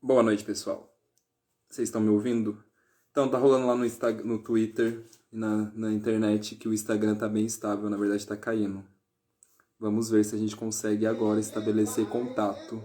Boa noite, pessoal. Vocês estão me ouvindo? Então, tá rolando lá no Twitter e na internet que o Instagram tá bem estável, na verdade tá caindo. Vamos ver se a gente consegue agora estabelecer contato.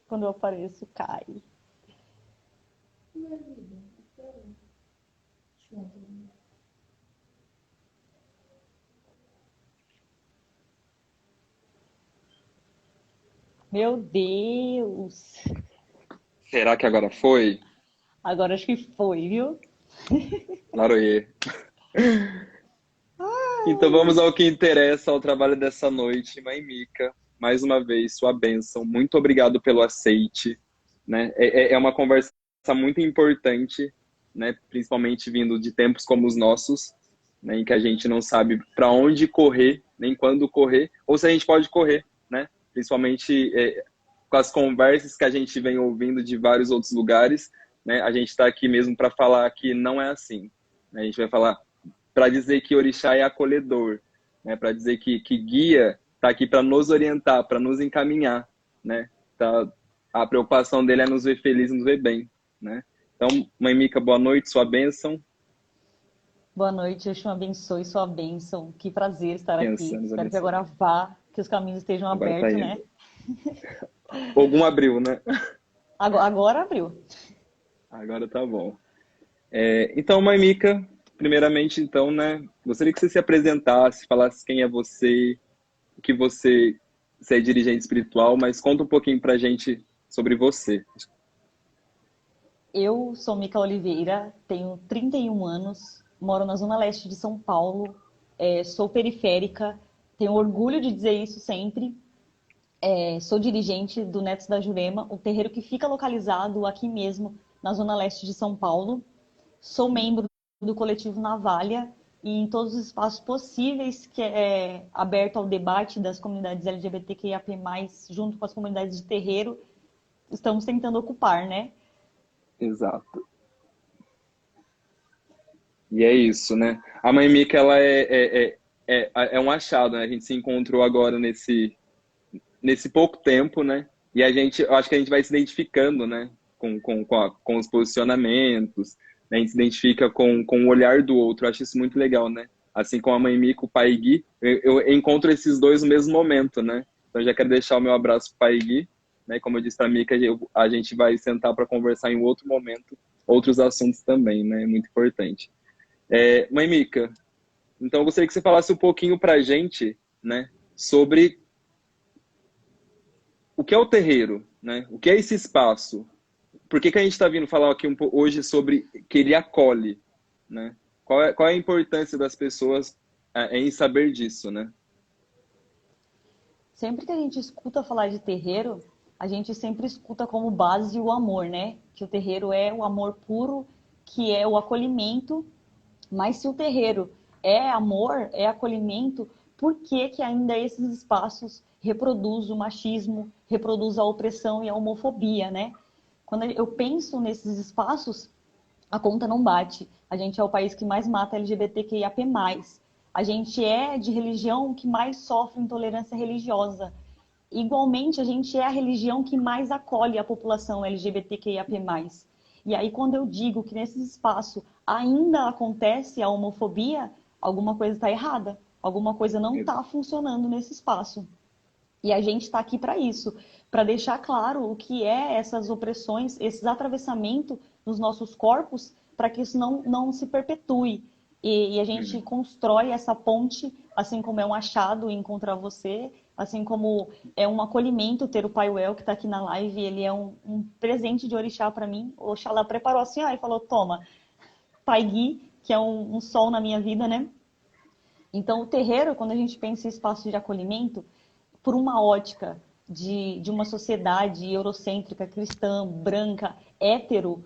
Quando eu apareço, cai. Meu Deus! Será que agora foi? Agora acho que foi, viu? Laroê. Então vamos ao que interessa, ao trabalho dessa noite. Mãe Mica, mais uma vez, sua bênção. Muito obrigado pelo aceite, né? É uma conversa muito importante, né? Principalmente vindo de tempos como os nossos, né? Em que a gente não sabe para onde correr, nem quando correr, ou se a gente pode correr, né? Principalmente com as conversas que a gente vem ouvindo de vários outros lugares, né? A gente está aqui mesmo para falar que não é assim, né? A gente vai falar para dizer que Orixá é acolhedor, né? Para dizer que guia está aqui para nos orientar, para nos encaminhar, né? Tá, a preocupação dele é nos ver felizes, nos ver bem, né? Então, Mãe Mica, boa noite, sua bênção. Boa noite, Oxum abençoe sua bênção. Que prazer estar aqui. Bênção, nos Espero que abençoe. agora vá, que os caminhos estejam Agora tá abertos, né? indo. Algum abriu, né? Agora abriu. Agora tá bom. Então, Mãe Mica, primeiramente, então, né? Gostaria que você se apresentasse, falasse quem é você, o que você é dirigente espiritual, mas conta um pouquinho pra gente sobre você. Eu sou Mica Oliveira, tenho 31 anos, moro na zona leste de São Paulo, sou periférica, tenho orgulho de dizer isso sempre. Sou dirigente do Netos da Jurema, o terreiro que fica localizado aqui mesmo, na zona leste de São Paulo. Sou membro do coletivo Navalha e em todos os espaços possíveis que é aberto ao debate das comunidades LGBTQIAP+, junto com as comunidades de terreiro, estamos tentando ocupar, né? Exato. E é isso, né? A Mãe Mica, ela é um achado, né? A gente se encontrou agora nesse pouco tempo, né? E eu acho que a gente vai se identificando, né? Com os posicionamentos, né? A gente se identifica com o olhar do outro. Eu acho isso muito legal, né? Assim como a Mãe Mica, o Pai Gui, eu encontro esses dois no mesmo momento, né? Então já quero deixar o meu abraço pro Pai Gui, né? Como eu disse para Mica, a gente vai sentar para conversar em outro momento, outros assuntos também, né? Muito importante. Mãe Mica, então eu gostaria que você falasse um pouquinho para a gente, né? Sobre o que é o terreiro, né? O que é esse espaço? Por que a gente está vindo falar aqui hoje sobre que ele acolhe, né? Qual é a importância das pessoas em saber disso, né? Sempre que a gente escuta falar de terreiro, a gente sempre escuta como base o amor, né? Que o terreiro é o amor puro, que é o acolhimento. Mas se o terreiro é amor, é acolhimento, por que que ainda esses espaços reproduzem o machismo, reproduzem a opressão e a homofobia, né? Quando eu penso nesses espaços, a conta não bate. A gente é o país que mais mata LGBTQIAP+. A gente é de religião que mais sofre intolerância religiosa. Igualmente, a gente é a religião que mais acolhe a população LGBTQIAP+. E aí, quando eu digo que nesse espaço ainda acontece a homofobia, alguma coisa está errada. Alguma coisa não está funcionando nesse espaço. E a gente está aqui para isso, para deixar claro o que é essas opressões, esses atravessamentos nos nossos corpos, para que isso não se perpetue. E a gente Uhum. constrói essa ponte, assim como é um achado encontrar você, Assim como é um acolhimento ter o Pai Well, que está aqui na live, ele é um presente de orixá para mim. O Oxalá preparou assim, ó, e falou, toma, Pai Gui, que é um sol na minha vida, né? Então, o terreiro, quando a gente pensa em espaço de acolhimento, por uma ótica de uma sociedade eurocêntrica, cristã, branca, hétero,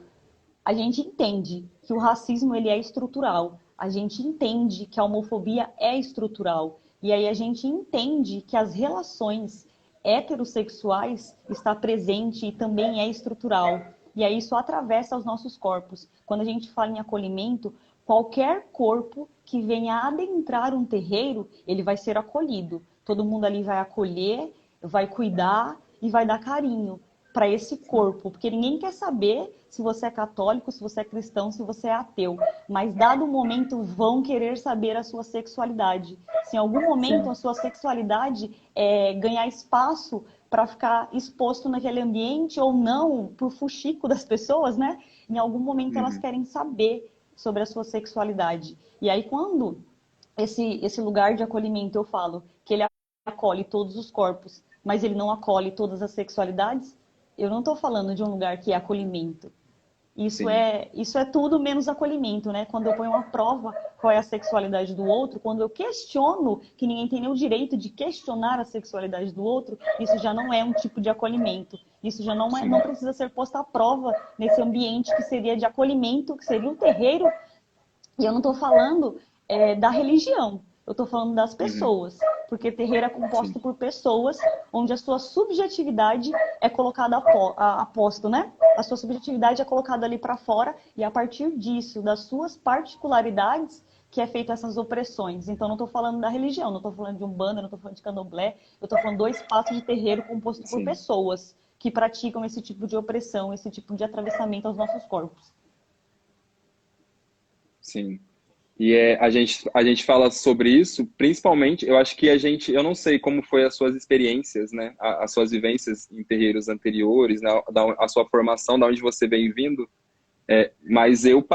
a gente entende que o racismo ele é estrutural. A gente entende que a homofobia é estrutural. E aí a gente entende que as relações heterossexuais está presente e também é estrutural. E aí isso atravessa os nossos corpos. Quando a gente fala em acolhimento, qualquer corpo que venha adentrar um terreiro, ele vai ser acolhido. Todo mundo ali vai acolher, vai cuidar e vai dar carinho para esse corpo, porque ninguém quer saber se você é católico, se você é cristão, se você é ateu, mas dado o momento vão querer saber a sua sexualidade. Se em algum momento a sua sexualidade ganhar espaço para ficar exposto naquele ambiente ou não, por fuxico das pessoas, né? Em algum momento elas querem saber sobre a sua sexualidade. E aí quando esse lugar de acolhimento eu falo que ele acolhe todos os corpos, mas ele não acolhe todas as sexualidades, eu não estou falando de um lugar que é acolhimento. Isso é tudo menos acolhimento, né? Quando eu ponho uma prova qual é a sexualidade do outro, quando eu questiono que ninguém tem nem o direito de questionar a sexualidade do outro, isso já não é um tipo de acolhimento. Isso já não precisa ser posto à prova nesse ambiente que seria de acolhimento, que seria um terreiro. E eu não estou falando da religião, eu estou falando das pessoas. Porque terreiro é composto por pessoas, onde a sua subjetividade é colocada a posto, né? A sua subjetividade é colocada ali para fora, e a partir disso, das suas particularidades, que é feita essas opressões. Então, não estou falando da religião, não estou falando de umbanda, não estou falando de candomblé, eu estou falando do espaço de terreiro composto por pessoas que praticam esse tipo de opressão, esse tipo de atravessamento aos nossos corpos. Sim. E a gente fala sobre isso, principalmente, eu acho que eu não sei como foi as suas experiências, né, as suas vivências em terreiros anteriores, né, a sua formação, da onde você vem vindo, mas eu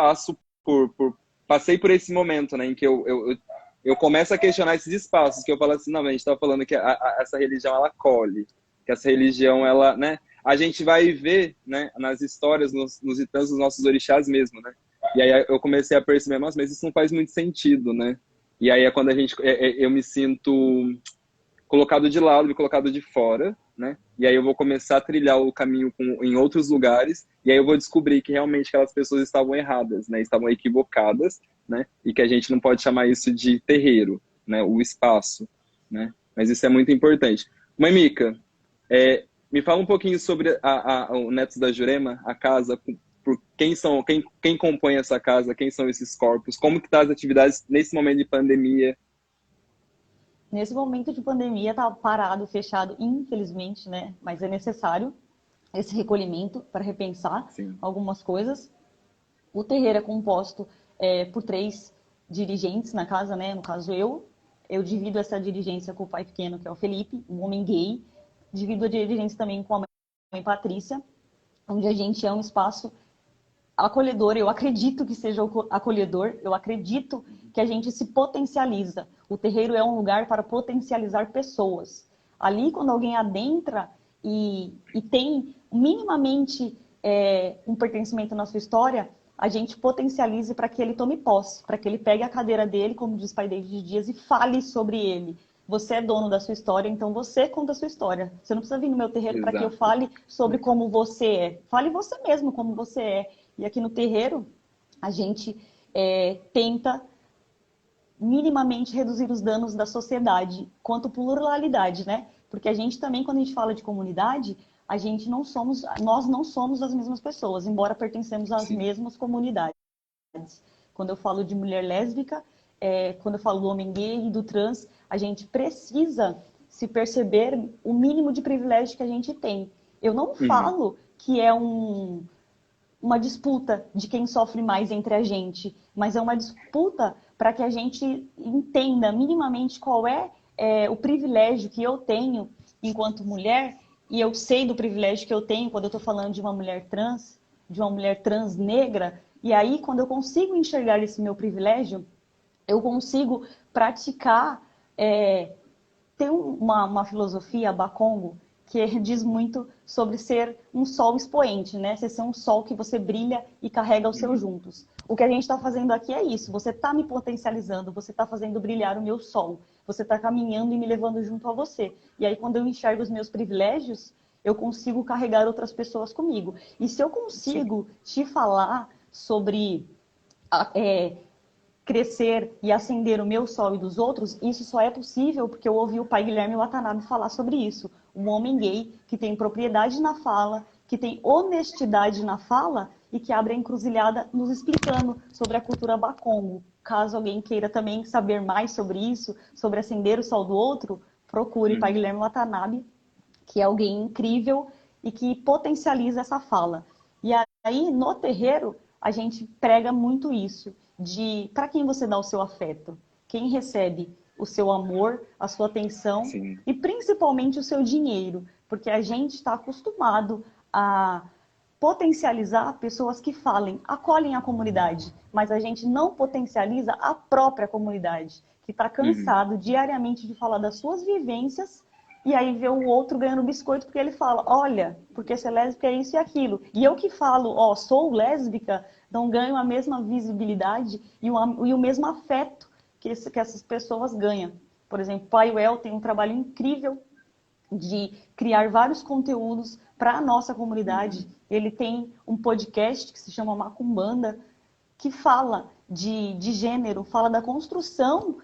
passei por esse momento, né, em que eu começo a questionar esses espaços, que eu falo assim, não, a gente estava falando que essa religião, ela acolhe, que essa religião, ela, né, a gente vai ver, né, nas histórias, nos itãs dos nossos orixás mesmo, né, e aí eu comecei a perceber, mas isso não faz muito sentido, né? E aí é quando eu me sinto colocado de lado, colocado de fora, né? E aí eu vou começar a trilhar o caminho em outros lugares, e aí eu vou descobrir que realmente aquelas pessoas estavam erradas, né? Estavam equivocadas, né? E que a gente não pode chamar isso de terreiro, né? O espaço, né? Mas isso é muito importante. Mãe Mica, me fala um pouquinho sobre o Netos da Jurema, a casa, por quem compõe essa casa, quem são esses corpos, como que tá as atividades nesse momento de pandemia. Nesse momento de pandemia, tá parado, fechado, infelizmente, né? Mas é necessário esse recolhimento para repensar algumas coisas. O terreiro é composto por 3 dirigentes na casa, né? No caso, eu divido essa dirigência com o pai pequeno, que é o Felipe, um homem gay. Divido a dirigência também com a mãe Patrícia, onde a gente é um espaço acolhedor, eu acredito que seja acolhedor, eu acredito que a gente se potencializa. O terreiro é um lugar para potencializar pessoas. Ali, quando alguém adentra e tem minimamente um pertencimento na sua história, a gente potencialize para que ele tome posse, para que ele pegue a cadeira dele, como diz Pai David Dias, e fale sobre ele. Você é dono da sua história, então você conta a sua história. Você não precisa vir no meu terreiro para que eu fale sobre como você é. Fale você mesmo como você é. E aqui no terreiro, a gente tenta minimamente reduzir os danos da sociedade quanto pluralidade, né? Porque a gente também, quando a gente fala de comunidade, nós não somos as mesmas pessoas, embora pertencemos às mesmas comunidades. Quando eu falo de mulher lésbica, quando eu falo do homem gay e do trans, a gente precisa se perceber o mínimo de privilégio que a gente tem. Eu não falo que é uma disputa de quem sofre mais entre a gente, mas é uma disputa para que a gente entenda minimamente qual é o privilégio que eu tenho enquanto mulher, e eu sei do privilégio que eu tenho quando eu estou falando de uma mulher trans negra, e aí quando eu consigo enxergar esse meu privilégio, eu consigo praticar Tem uma filosofia, Bakongo, que diz muito sobre ser um sol expoente, né? Você ser um sol que você brilha e carrega os seus juntos. O que a gente está fazendo aqui é isso. Você está me potencializando, você está fazendo brilhar o meu sol. Você está caminhando e me levando junto a você. E aí, quando eu enxergo os meus privilégios, eu consigo carregar outras pessoas comigo. E se eu consigo te falar sobre crescer e acender o meu sol e dos outros, isso só é possível porque eu ouvi o pai Guilherme Watanabe falar sobre isso. Um homem gay que tem propriedade na fala, que tem honestidade na fala e que abre a encruzilhada nos explicando sobre a cultura Bakongo. Caso alguém queira também saber mais sobre isso, sobre acender o sol do outro, procure pai Guilherme Watanabe, que é alguém incrível e que potencializa essa fala. E aí, no terreiro, a gente prega muito isso, de para quem você dá o seu afeto, quem recebe o seu amor, a sua atenção Sim. e principalmente o seu dinheiro, porque a gente está acostumado a potencializar pessoas que falem, acolhem a comunidade, mas a gente não potencializa a própria comunidade, que está cansado diariamente de falar das suas vivências e aí vê o outro ganhando biscoito porque ele fala, olha, porque ser lésbica é isso e aquilo. E eu que falo, ó, sou lésbica, não ganho a mesma visibilidade e o mesmo afeto que essas pessoas ganham. Por exemplo, o Pai Well tem um trabalho incrível de criar vários conteúdos para a nossa comunidade. Ele tem um podcast que se chama Macumbanda, que fala de gênero, fala da construção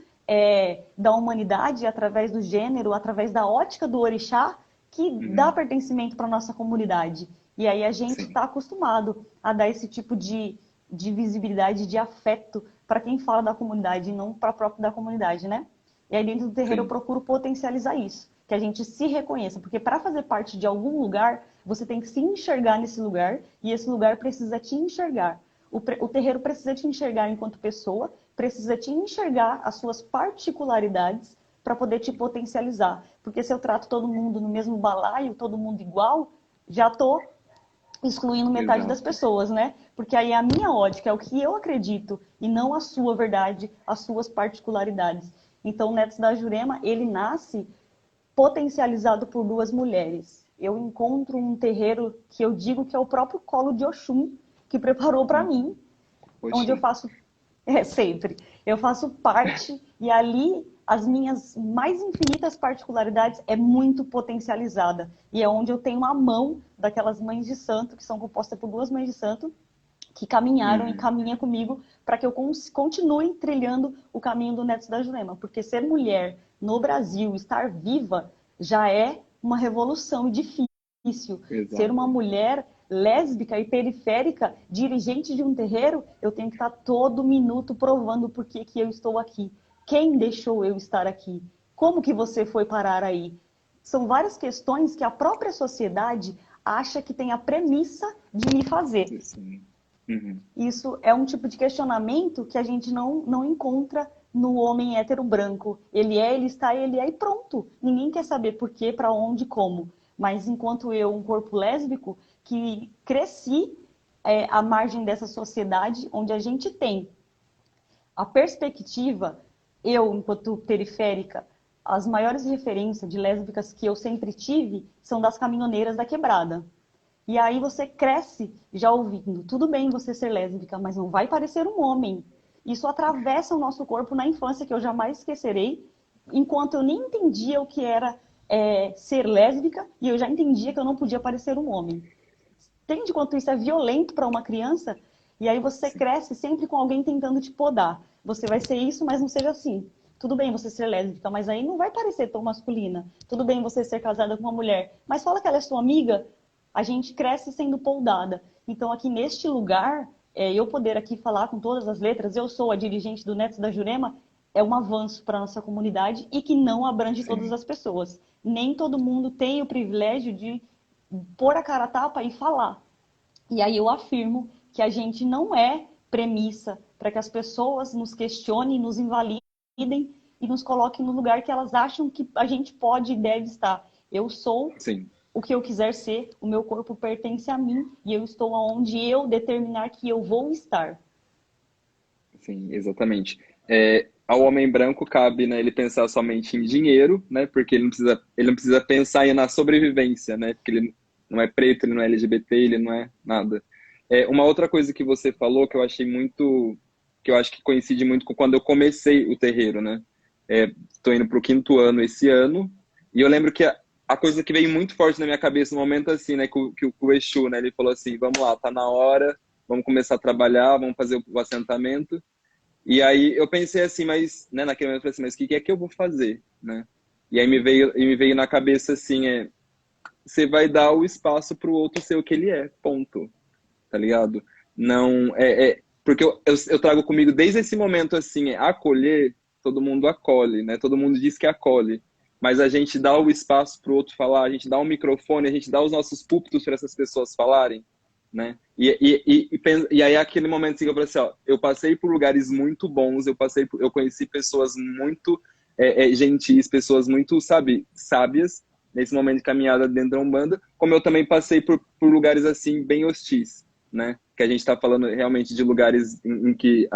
da humanidade através do gênero, através da ótica do orixá, que dá pertencimento para a nossa comunidade. E aí a gente está acostumado a dar esse tipo de visibilidade, de afeto para quem fala da comunidade, e não para a própria da comunidade, né? E aí dentro do terreiro eu procuro potencializar isso, que a gente se reconheça, porque para fazer parte de algum lugar, você tem que se enxergar nesse lugar, e esse lugar precisa te enxergar. O terreiro precisa te enxergar enquanto pessoa, precisa te enxergar as suas particularidades para poder te potencializar. Porque se eu trato todo mundo no mesmo balaio, todo mundo igual, já estou excluindo metade das pessoas, né? Porque aí a minha ótica é o que eu acredito e não a sua verdade, as suas particularidades. Então, o Netos da Jurema, ele nasce potencializado por duas mulheres. Eu encontro um terreiro que eu digo que é o próprio colo de Oxum, que preparou para mim, onde eu faço sempre. Eu faço parte e ali as minhas mais infinitas particularidades é muito potencializada. E é onde eu tenho a mão daquelas mães de santo, que são compostas por duas mães de santo, que caminharam e caminham comigo para que eu continue trilhando o caminho do Netos da Jurema. Porque ser mulher no Brasil, estar viva, já é uma revolução e difícil. Exato. Ser uma mulher lésbica e periférica, dirigente de um terreiro, eu tenho que estar todo minuto provando por que eu estou aqui. Quem deixou eu estar aqui? Como que você foi parar aí? São várias questões que a própria sociedade acha que tem a premissa de me fazer. Isso é um tipo de questionamento que a gente não encontra no homem hétero branco. Ele está, ele é e pronto. Ninguém quer saber por quê, para onde, como. Mas enquanto eu, um corpo lésbico, que cresci à margem dessa sociedade, onde a gente tem a perspectiva, eu, enquanto periférica, as maiores referências de lésbicas que eu sempre tive são das caminhoneiras da quebrada. E aí você cresce já ouvindo, tudo bem você ser lésbica, mas não vai parecer um homem. Isso atravessa o nosso corpo na infância, que eu jamais esquecerei, enquanto eu nem entendia o que era ser lésbica, e eu já entendia que eu não podia parecer um homem. Entende quanto isso é violento para uma criança? E aí você cresce sempre com alguém tentando te podar. Você vai ser isso, mas não seja assim. Tudo bem você ser lésbica, mas aí não vai parecer tão masculina. Tudo bem você ser casada com uma mulher, mas fala que ela é sua amiga. A gente cresce sendo poldada. Então, aqui neste lugar, eu poder aqui falar com todas as letras, eu sou a dirigente do Netos da Jurema, é um avanço para a nossa comunidade e que não abrange todas as pessoas. Nem todo mundo tem o privilégio de pôr a cara a tapa e falar. E aí eu afirmo que a gente não é premissa para que as pessoas nos questionem, nos invalidem e nos coloquem no lugar que elas acham que a gente pode e deve estar. Eu sou o que eu quiser ser, o meu corpo pertence a mim e eu estou onde eu determinar que eu vou estar. Sim, exatamente. ao homem branco cabe, né, ele pensar somente em dinheiro, né, porque ele não precisa pensar na sobrevivência, né, porque ele não é preto, ele não é LGBT, ele não é nada. Uma outra coisa que você falou que eu achei muito, que eu acho que coincide muito com quando eu comecei o terreiro, né, estou indo para o 5º ano esse ano, e eu lembro que a coisa que veio muito forte na minha cabeça no momento assim, né, que o Exu, né, ele falou assim, vamos lá, tá na hora, vamos começar a trabalhar, vamos fazer o assentamento. E aí eu pensei assim, mas, né, naquele momento eu falei assim, mas o que é que eu vou fazer, né? E aí me veio na cabeça assim, você vai dar o espaço pro outro ser o que ele é, ponto, tá ligado? Não, porque eu trago comigo desde esse momento assim, acolher, todo mundo acolhe, né? Todo mundo diz que acolhe, mas a gente dá o espaço pro outro falar, a gente dá um microfone, a gente dá os nossos púlpitos para essas pessoas falarem, né? E aí aquele momento assim, eu falei assim, ó, eu passei por lugares muito bons, eu conheci pessoas muito gentis, pessoas muito, sabe, sábias nesse momento de caminhada dentro da Umbanda, como eu também passei por lugares assim bem hostis, né? Que a gente está falando realmente de lugares em que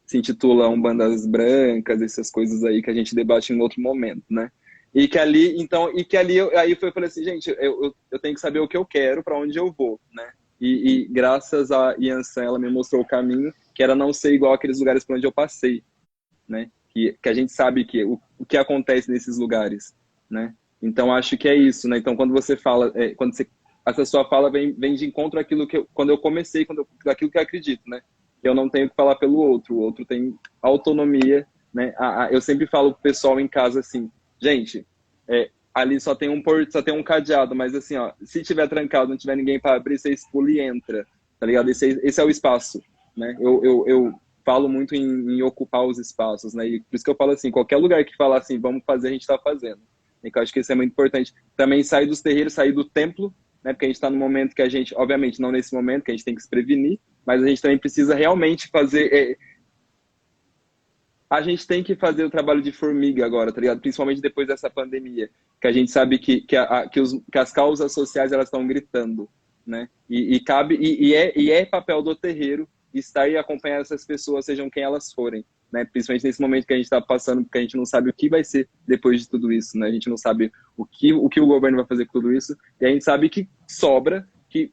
se intitula Umbandas Brancas, essas coisas aí que a gente debate em outro momento, né? E que ali, então, aí eu falei assim, gente, eu tenho que saber o que eu quero, para onde eu vou, né? E graças a Yansan, ela me mostrou o caminho, que era não ser igual aqueles lugares por onde eu passei, né? Que a gente sabe que o que acontece nesses lugares, né? Então acho que é isso, né? Então quando você fala, essa sua fala vem de encontro àquilo que quando eu comecei, daquilo que eu acredito, né? Eu não tenho que falar pelo outro, o outro tem autonomia, né? Eu sempre falo pro pessoal em casa assim, gente, ali só tem um cadeado, mas assim, ó, se tiver trancado, não tiver ninguém para abrir, você pula e entra, tá ligado? Esse é o espaço, né? Eu falo muito em ocupar os espaços, né? E por isso que eu falo assim, qualquer lugar que falar assim, vamos fazer, a gente está fazendo. E que eu acho que isso é muito importante. Também sair dos terreiros, sair do templo, né? Porque a gente está no momento que a gente, obviamente, não nesse momento, que a gente tem que se prevenir, mas a gente também precisa realmente fazer. A gente tem que fazer o trabalho de formiga agora, tá ligado? Principalmente depois dessa pandemia, que a gente sabe que as causas sociais elas estão gritando, né? E é papel do terreiro estar e acompanhar essas pessoas, sejam quem elas forem, né? Principalmente nesse momento que a gente está passando, porque a gente não sabe o que vai ser depois de tudo isso, né? A gente não sabe o que o governo vai fazer com tudo isso, e a gente sabe que sobra, que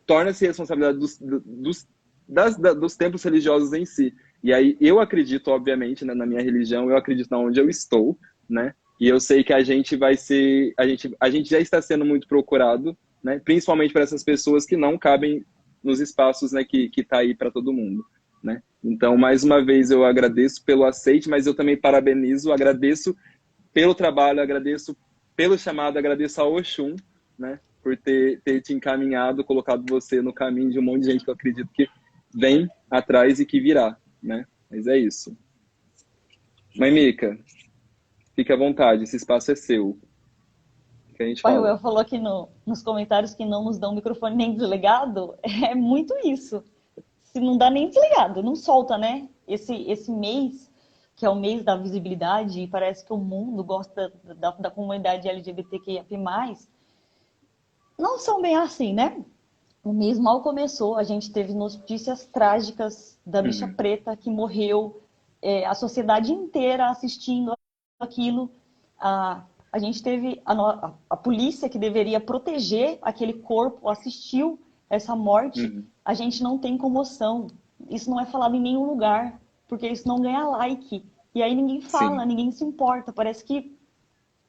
torna-se responsabilidade dos templos religiosos em si. E aí eu acredito, obviamente, né, na minha religião, eu acredito na onde eu estou, né? E eu sei que a gente vai ser, a gente já está sendo muito procurado, né? Principalmente para essas pessoas que não cabem nos espaços, né, que tá aí para todo mundo, né? Então, mais uma vez eu agradeço pelo aceite, mas eu também parabenizo, agradeço pelo trabalho, agradeço pelo chamado, agradeço ao Oxum, né, por ter te encaminhado, colocado você no caminho de um monte de gente que eu acredito que vem atrás e que virá, né? Mas é isso. Mãe Mica, fique à vontade, esse espaço é seu. O que a gente O fala? Ruel falou aqui nos comentários que não nos dão microfone nem desligado. É muito isso. Se não dá nem desligado, não solta, né? Esse mês, que é o mês da visibilidade, e parece que o mundo gosta da comunidade LGBTQIA+, não são bem assim, né? O mês mal começou, a gente teve notícias trágicas da bicha Uhum. preta que morreu, a sociedade inteira assistindo aquilo. A gente teve a polícia que deveria proteger aquele corpo, assistiu essa morte. Uhum. A gente não tem comoção. Isso não é falado em nenhum lugar, porque isso não ganha like. E aí ninguém fala, Sim, ninguém se importa, parece que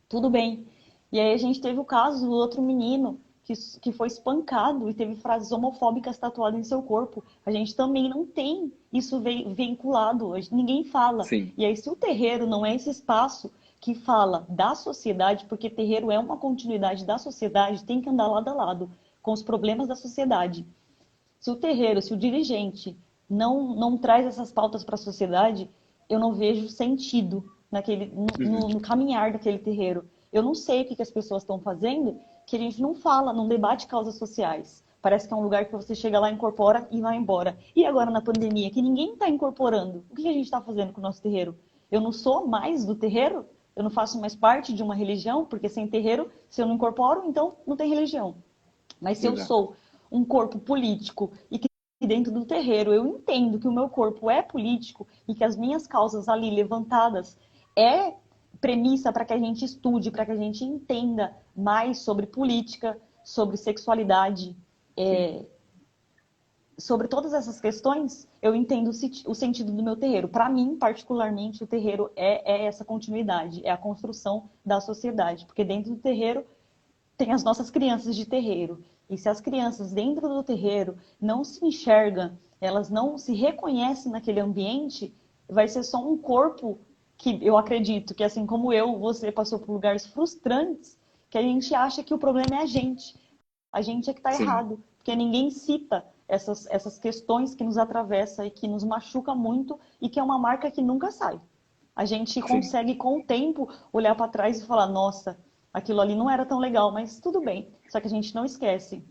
tudo bem. E aí a gente teve o caso do outro menino que foi espancado e teve frases homofóbicas tatuadas em seu corpo. A gente também não tem isso vinculado, ninguém fala. sim. E aí, se o terreiro não é esse espaço que fala da sociedade, porque terreiro é uma continuidade da sociedade, tem que andar lado a lado com os problemas da sociedade. Se o terreiro, se o dirigente não traz essas pautas para a sociedade, eu não vejo sentido Uhum. no caminhar daquele terreiro. Eu não sei o que as pessoas estão fazendo, que a gente não fala, não debate causas sociais. Parece que é um lugar que você chega lá, incorpora e vai embora. E agora na pandemia, que ninguém está incorporando, o que a gente está fazendo com o nosso terreiro? Eu não sou mais do terreiro? Eu não faço mais parte de uma religião? Porque sem terreiro, se eu não incorporo, então não tem religião. Mas se eu Exato. sou um corpo político e que dentro do terreiro eu entendo que o meu corpo é político e que as minhas causas ali levantadas é premissa para que a gente estude, para que a gente entenda mais sobre política, sobre sexualidade, sobre todas essas questões, eu entendo o sentido do meu terreiro. Para mim, particularmente, o terreiro é essa continuidade, é a construção da sociedade, porque dentro do terreiro tem as nossas crianças de terreiro. E se as crianças dentro do terreiro não se enxergam, elas não se reconhecem naquele ambiente, vai ser só um corpo que eu acredito que, assim como eu, você passou por lugares frustrantes, que a gente acha que o problema é a gente. A gente é que está errado, porque ninguém cita essas questões que nos atravessam e que nos machuca muito e que é uma marca que nunca sai. A gente consegue, com o tempo, olhar para trás e falar, nossa, aquilo ali não era tão legal, mas tudo bem. Só que a gente não esquece.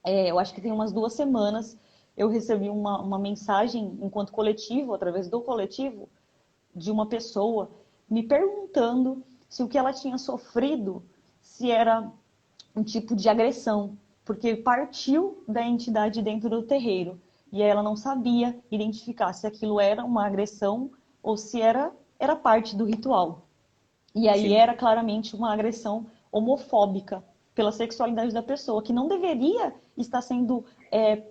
Eu acho que tem umas 2 semanas eu recebi uma mensagem enquanto coletivo, através do coletivo, de uma pessoa me perguntando se o que ela tinha sofrido, se era um tipo de agressão, porque partiu da entidade dentro do terreiro. E ela não sabia identificar se aquilo era uma agressão ou se era parte do ritual. E aí era claramente uma agressão homofóbica pela sexualidade da pessoa, que não deveria estar sendo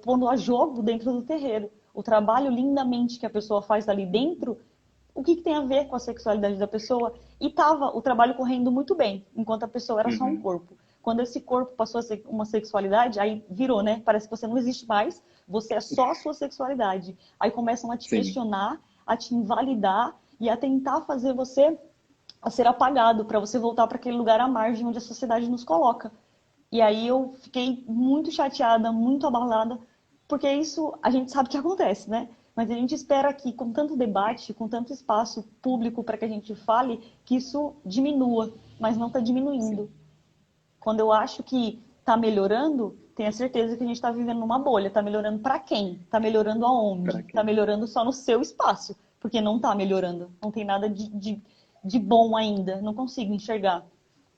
pondo a jogo dentro do terreiro. O trabalho lindamente que a pessoa faz ali dentro, o que tem a ver com a sexualidade da pessoa? E estava o trabalho correndo muito bem, enquanto a pessoa era só um corpo. Quando esse corpo passou a ser uma sexualidade, aí virou, né? Parece que você não existe mais, você é só a sua sexualidade. Aí começam a te questionar, a te invalidar e a tentar fazer você a ser apagado, para você voltar para aquele lugar à margem onde a sociedade nos coloca. E aí eu fiquei muito chateada, muito abalada, porque isso a gente sabe que acontece, né? Mas a gente espera que, com tanto debate, com tanto espaço público para que a gente fale, que isso diminua, mas não está diminuindo. Quando eu acho que está melhorando, tenha certeza que a gente está vivendo numa bolha. Está melhorando para quem? Está melhorando aonde? Está melhorando só no seu espaço, porque não está melhorando. Não tem nada de bom ainda. Não consigo enxergar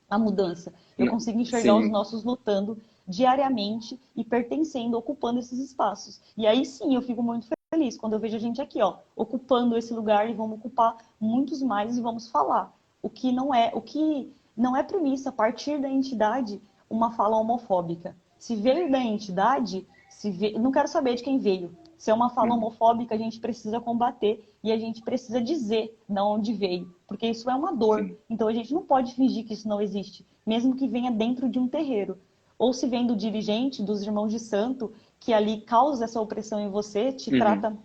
a mudança. Eu consigo enxergar os nossos lutando diariamente e pertencendo, ocupando esses espaços. E aí sim eu fico muito feliz quando eu vejo a gente aqui, ó, ocupando esse lugar e vamos ocupar muitos mais e vamos falar. O que não é premissa, a partir da entidade, uma fala homofóbica. Se veio da entidade, não quero saber de quem veio. Se é uma fala homofóbica, a gente precisa combater e a gente precisa dizer de onde veio, porque isso é uma dor. Então a gente não pode fingir que isso não existe, mesmo que venha dentro de um terreiro. Ou se vem do dirigente, dos irmãos de santo, que ali causa essa opressão em você, te trata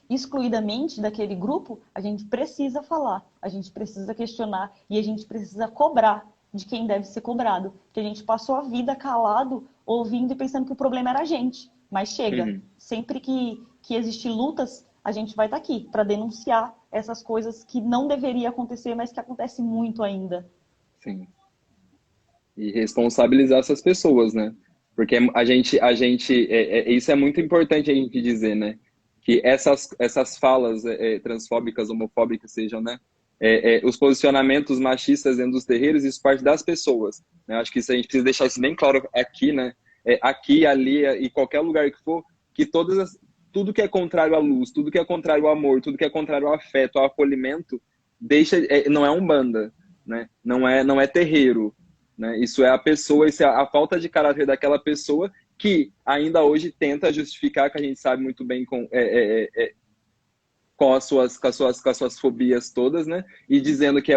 excluidamente daquele grupo, a gente precisa falar, a gente precisa questionar e a gente precisa cobrar de quem deve ser cobrado. Porque a gente passou a vida calado, ouvindo e pensando que o problema era a gente. Mas chega, sempre que existir lutas, a gente vai estar aqui para denunciar essas coisas que não deveria acontecer, mas que acontecem muito ainda. Sim. E responsabilizar essas pessoas, né? Porque isso é muito importante a gente dizer, né? Que essas falas transfóbicas, homofóbicas sejam, né? Os posicionamentos machistas dentro dos terreiros, isso parte das pessoas, né? Acho que isso a gente precisa deixar isso bem claro aqui, né? Aqui, ali e qualquer lugar que for, que tudo que é contrário à luz, tudo que é contrário ao amor, tudo que é contrário ao afeto, ao acolhimento, não é umbanda, né? Não é terreiro, né? Isso é a pessoa, isso é a falta de caráter daquela pessoa que ainda hoje tenta justificar, que a gente sabe muito bem com as suas fobias todas, né? E dizendo que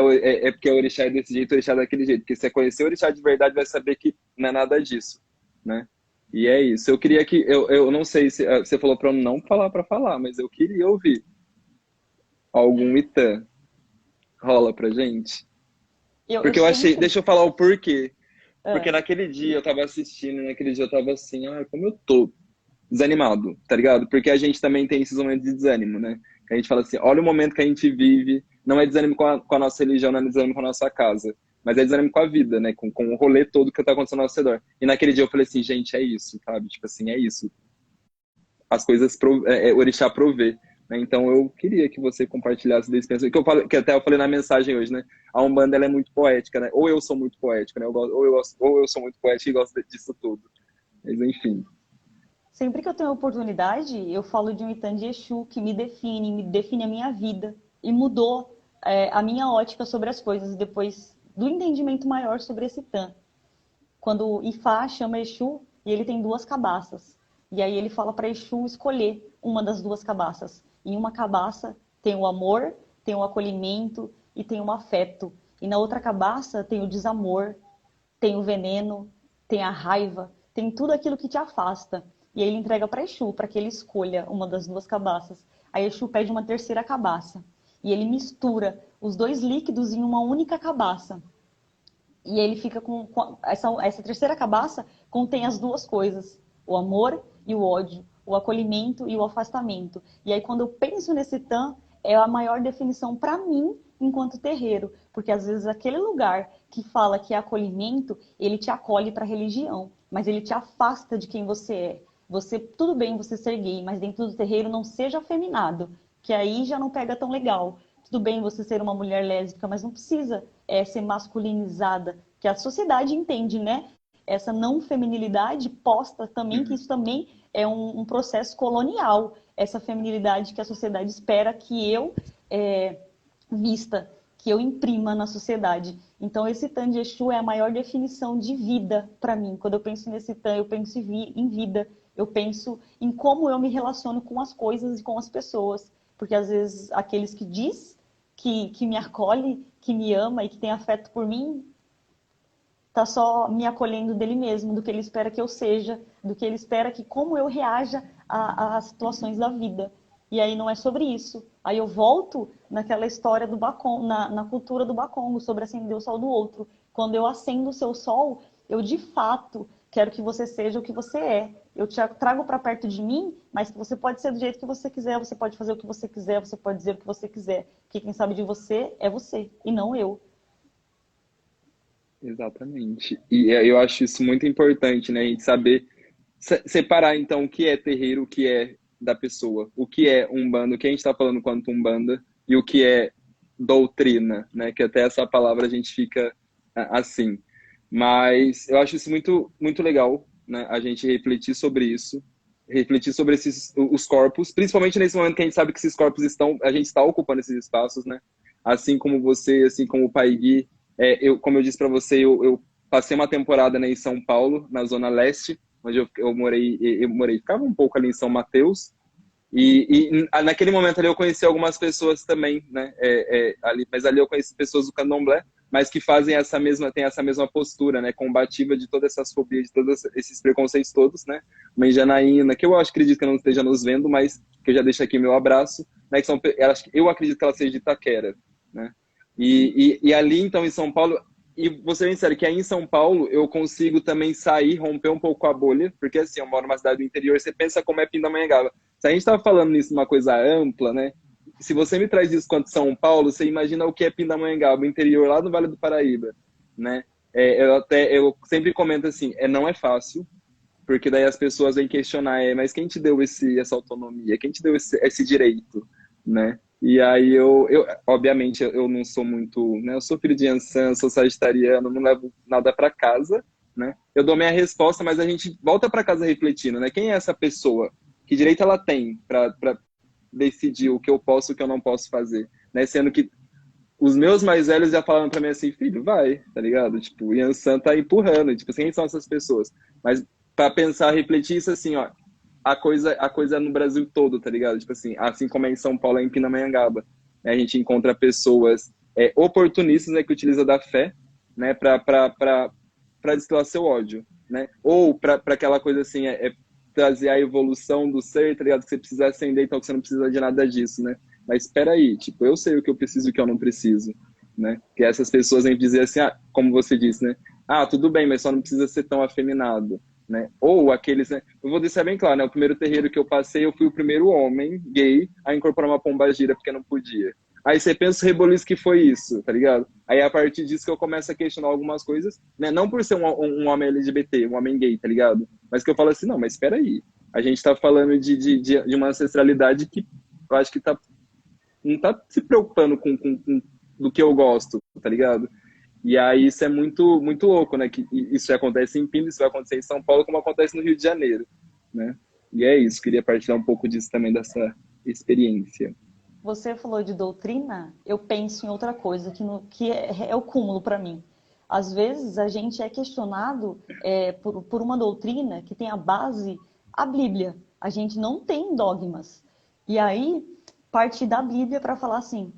porque o orixá é desse jeito, o orixá é daquele jeito. Porque se você conhecer o orixá de verdade, vai saber que não é nada disso, né? E é isso. Eu queria que... Eu não sei se você falou para eu não falar para falar, mas eu queria ouvir algum Itã. Rola pra gente? Porque eu achei... Deixa eu falar o porquê. Porque naquele dia eu tava assistindo, naquele dia eu tava assim, como eu tô desanimado, tá ligado? Porque a gente também tem esses momentos de desânimo, né? A gente fala assim, olha o momento que a gente vive, não é desânimo com a nossa religião, não é desânimo com a nossa casa, mas é desânimo com a vida, né? Com o rolê todo que tá acontecendo ao nosso redor. E naquele dia eu falei assim, gente, é isso, sabe? Tipo assim, é isso. As coisas o orixá provê. Né? Então eu queria que você compartilhasse desse pensamento, que até eu falei na mensagem hoje, né? A Umbanda, ela é muito poética, né? Ou eu sou muito poética, né? Ou eu sou muito poética e gosto disso tudo. Mas enfim. Sempre que eu tenho oportunidade, eu falo de um Itan de Exu que me define a minha vida e mudou a minha ótica sobre as coisas depois do entendimento maior sobre esse Itan. Quando o Ifá chama Exu e ele tem duas cabaças. E aí ele fala para Exu escolher uma das duas cabaças. Em uma cabaça tem o amor, tem o acolhimento e tem o afeto. E na outra cabaça tem o desamor, tem o veneno, tem a raiva, tem tudo aquilo que te afasta. E aí ele entrega para Exu, para que ele escolha uma das duas cabaças. Aí Exu pede uma terceira cabaça. E ele mistura os dois líquidos em uma única cabaça. E ele fica com essa terceira cabaça contém as duas coisas, o amor e o ódio, o acolhimento e o afastamento. E aí quando eu penso nesse Tan, é a maior definição para mim enquanto terreiro, porque às vezes aquele lugar que fala que é acolhimento, ele te acolhe para a religião, mas ele te afasta de quem você é. Você, tudo bem você ser gay, mas dentro do terreiro não seja afeminado, que aí já não pega tão legal. Tudo bem você ser uma mulher lésbica, mas não precisa ser masculinizada, que a sociedade entende, né? Essa não feminilidade posta também, que isso também é um processo colonial, essa feminilidade que a sociedade espera que eu vista, que eu imprima na sociedade. Então esse Tan de Exu é a maior definição de vida para mim. Quando eu penso nesse Tan, eu penso em vida, eu penso em como eu me relaciono com as coisas e com as pessoas. Porque às vezes aqueles que diz que me acolhe, que me ama e que tem afeto por mim, tá só me acolhendo dele mesmo, do que ele espera que eu seja, do que ele espera que como eu reaja às situações da vida. E aí não é sobre isso. Aí eu volto naquela história do Bakongo, na cultura do Bakongo, sobre acender o sol do outro. Quando eu acendo o seu sol, eu de fato quero que você seja o que você é. Eu te trago para perto de mim, mas que você pode ser do jeito que você quiser, você pode fazer o que você quiser, você pode dizer o que você quiser. Porque quem sabe de você é você, e não eu. Exatamente. E eu acho isso muito importante, né? A gente saber separar, então, o que é terreiro, o que é da pessoa, o que é Umbanda, o que a gente está falando quanto Umbanda e o que é doutrina, né? Que até essa palavra a gente fica assim. Mas eu acho isso muito, muito legal, né? A gente refletir sobre isso, refletir sobre os corpos, principalmente nesse momento que a gente sabe que esses corpos a gente está ocupando esses espaços, né? Assim como você, assim como o Pai Gui, como eu disse para você, eu passei uma temporada, né, em São Paulo, na Zona Leste, onde eu morei, ficava um pouco ali em São Mateus, e naquele momento ali eu conheci algumas pessoas também, né, mas ali eu conheci pessoas do Candomblé, mas que tem essa mesma postura, né, combativa de todas essas fobias, de todos esses preconceitos todos, né, uma Janaína, que acredito que não esteja nos vendo, mas que eu já deixo aqui meu abraço, né, eu acredito que ela seja de Itaquera, né, e ali, então, em São Paulo, e vou ser bem sério, que aí em São Paulo eu consigo também sair, romper um pouco a bolha, porque assim, eu moro numa cidade do interior, você pensa como é Pindamonhangaba. Se a gente tá falando nisso uma coisa ampla, né? Se você me traz isso quanto São Paulo, você imagina o que é Pindamonhangaba, o interior lá do Vale do Paraíba, né? Eu sempre comento assim, não é fácil, porque daí as pessoas vêm questionar, mas quem te deu essa autonomia? Quem te deu esse direito, né? E aí obviamente, eu não sou muito, né? Eu sou filho de Ansan, sou sagitariano, não levo nada para casa, né? Eu dou minha resposta, mas a gente volta para casa refletindo, né? Quem é essa pessoa? Que direito ela tem para decidir o que eu posso e o que eu não posso fazer, né? Sendo que os meus mais velhos já falaram para mim assim, filho, vai, tá ligado? Tipo, o Yansan tá empurrando, tipo, quem são essas pessoas? Mas para pensar, refletir isso assim, ó, a coisa é no Brasil todo, tá ligado? Tipo assim como é em São Paulo, é em Pindamonhangaba, né? A gente encontra pessoas oportunistas, né, que utilizam da fé, né, para destilar seu ódio, né? Ou para aquela coisa assim, trazer a evolução do ser, tá ligado? Que você precisa ascender, então que você não precisa de nada disso, né? Mas espera aí, tipo, eu sei o que eu preciso e o que eu não preciso, né? Que essas pessoas vêm dizer assim, como você disse, né? Tudo bem, mas só não precisa ser tão afeminado, né? Ou aqueles, né? Eu vou deixar bem claro, né? O primeiro terreiro que eu passei, eu fui o primeiro homem gay a incorporar uma pombagira porque não podia. Aí você pensa o reboliço que foi isso, tá ligado? Aí a partir disso que eu começo a questionar algumas coisas, né? Não por ser um homem LGBT, um homem gay, tá ligado? Mas que eu falo assim, não, mas espera aí. A gente tá falando de uma ancestralidade que eu acho que não tá se preocupando com do que eu gosto, tá ligado? E aí isso é muito, muito louco, né? Que isso já acontece em Pinos, isso vai acontecer em São Paulo, como acontece no Rio de Janeiro, né? E é isso, queria partilhar um pouco disso também, dessa experiência. Você falou de doutrina, eu penso em outra coisa que é o cúmulo para mim. Às vezes a gente é questionado por uma doutrina que tem a base, a Bíblia. A gente não tem dogmas. E aí, parte da Bíblia para falar assim,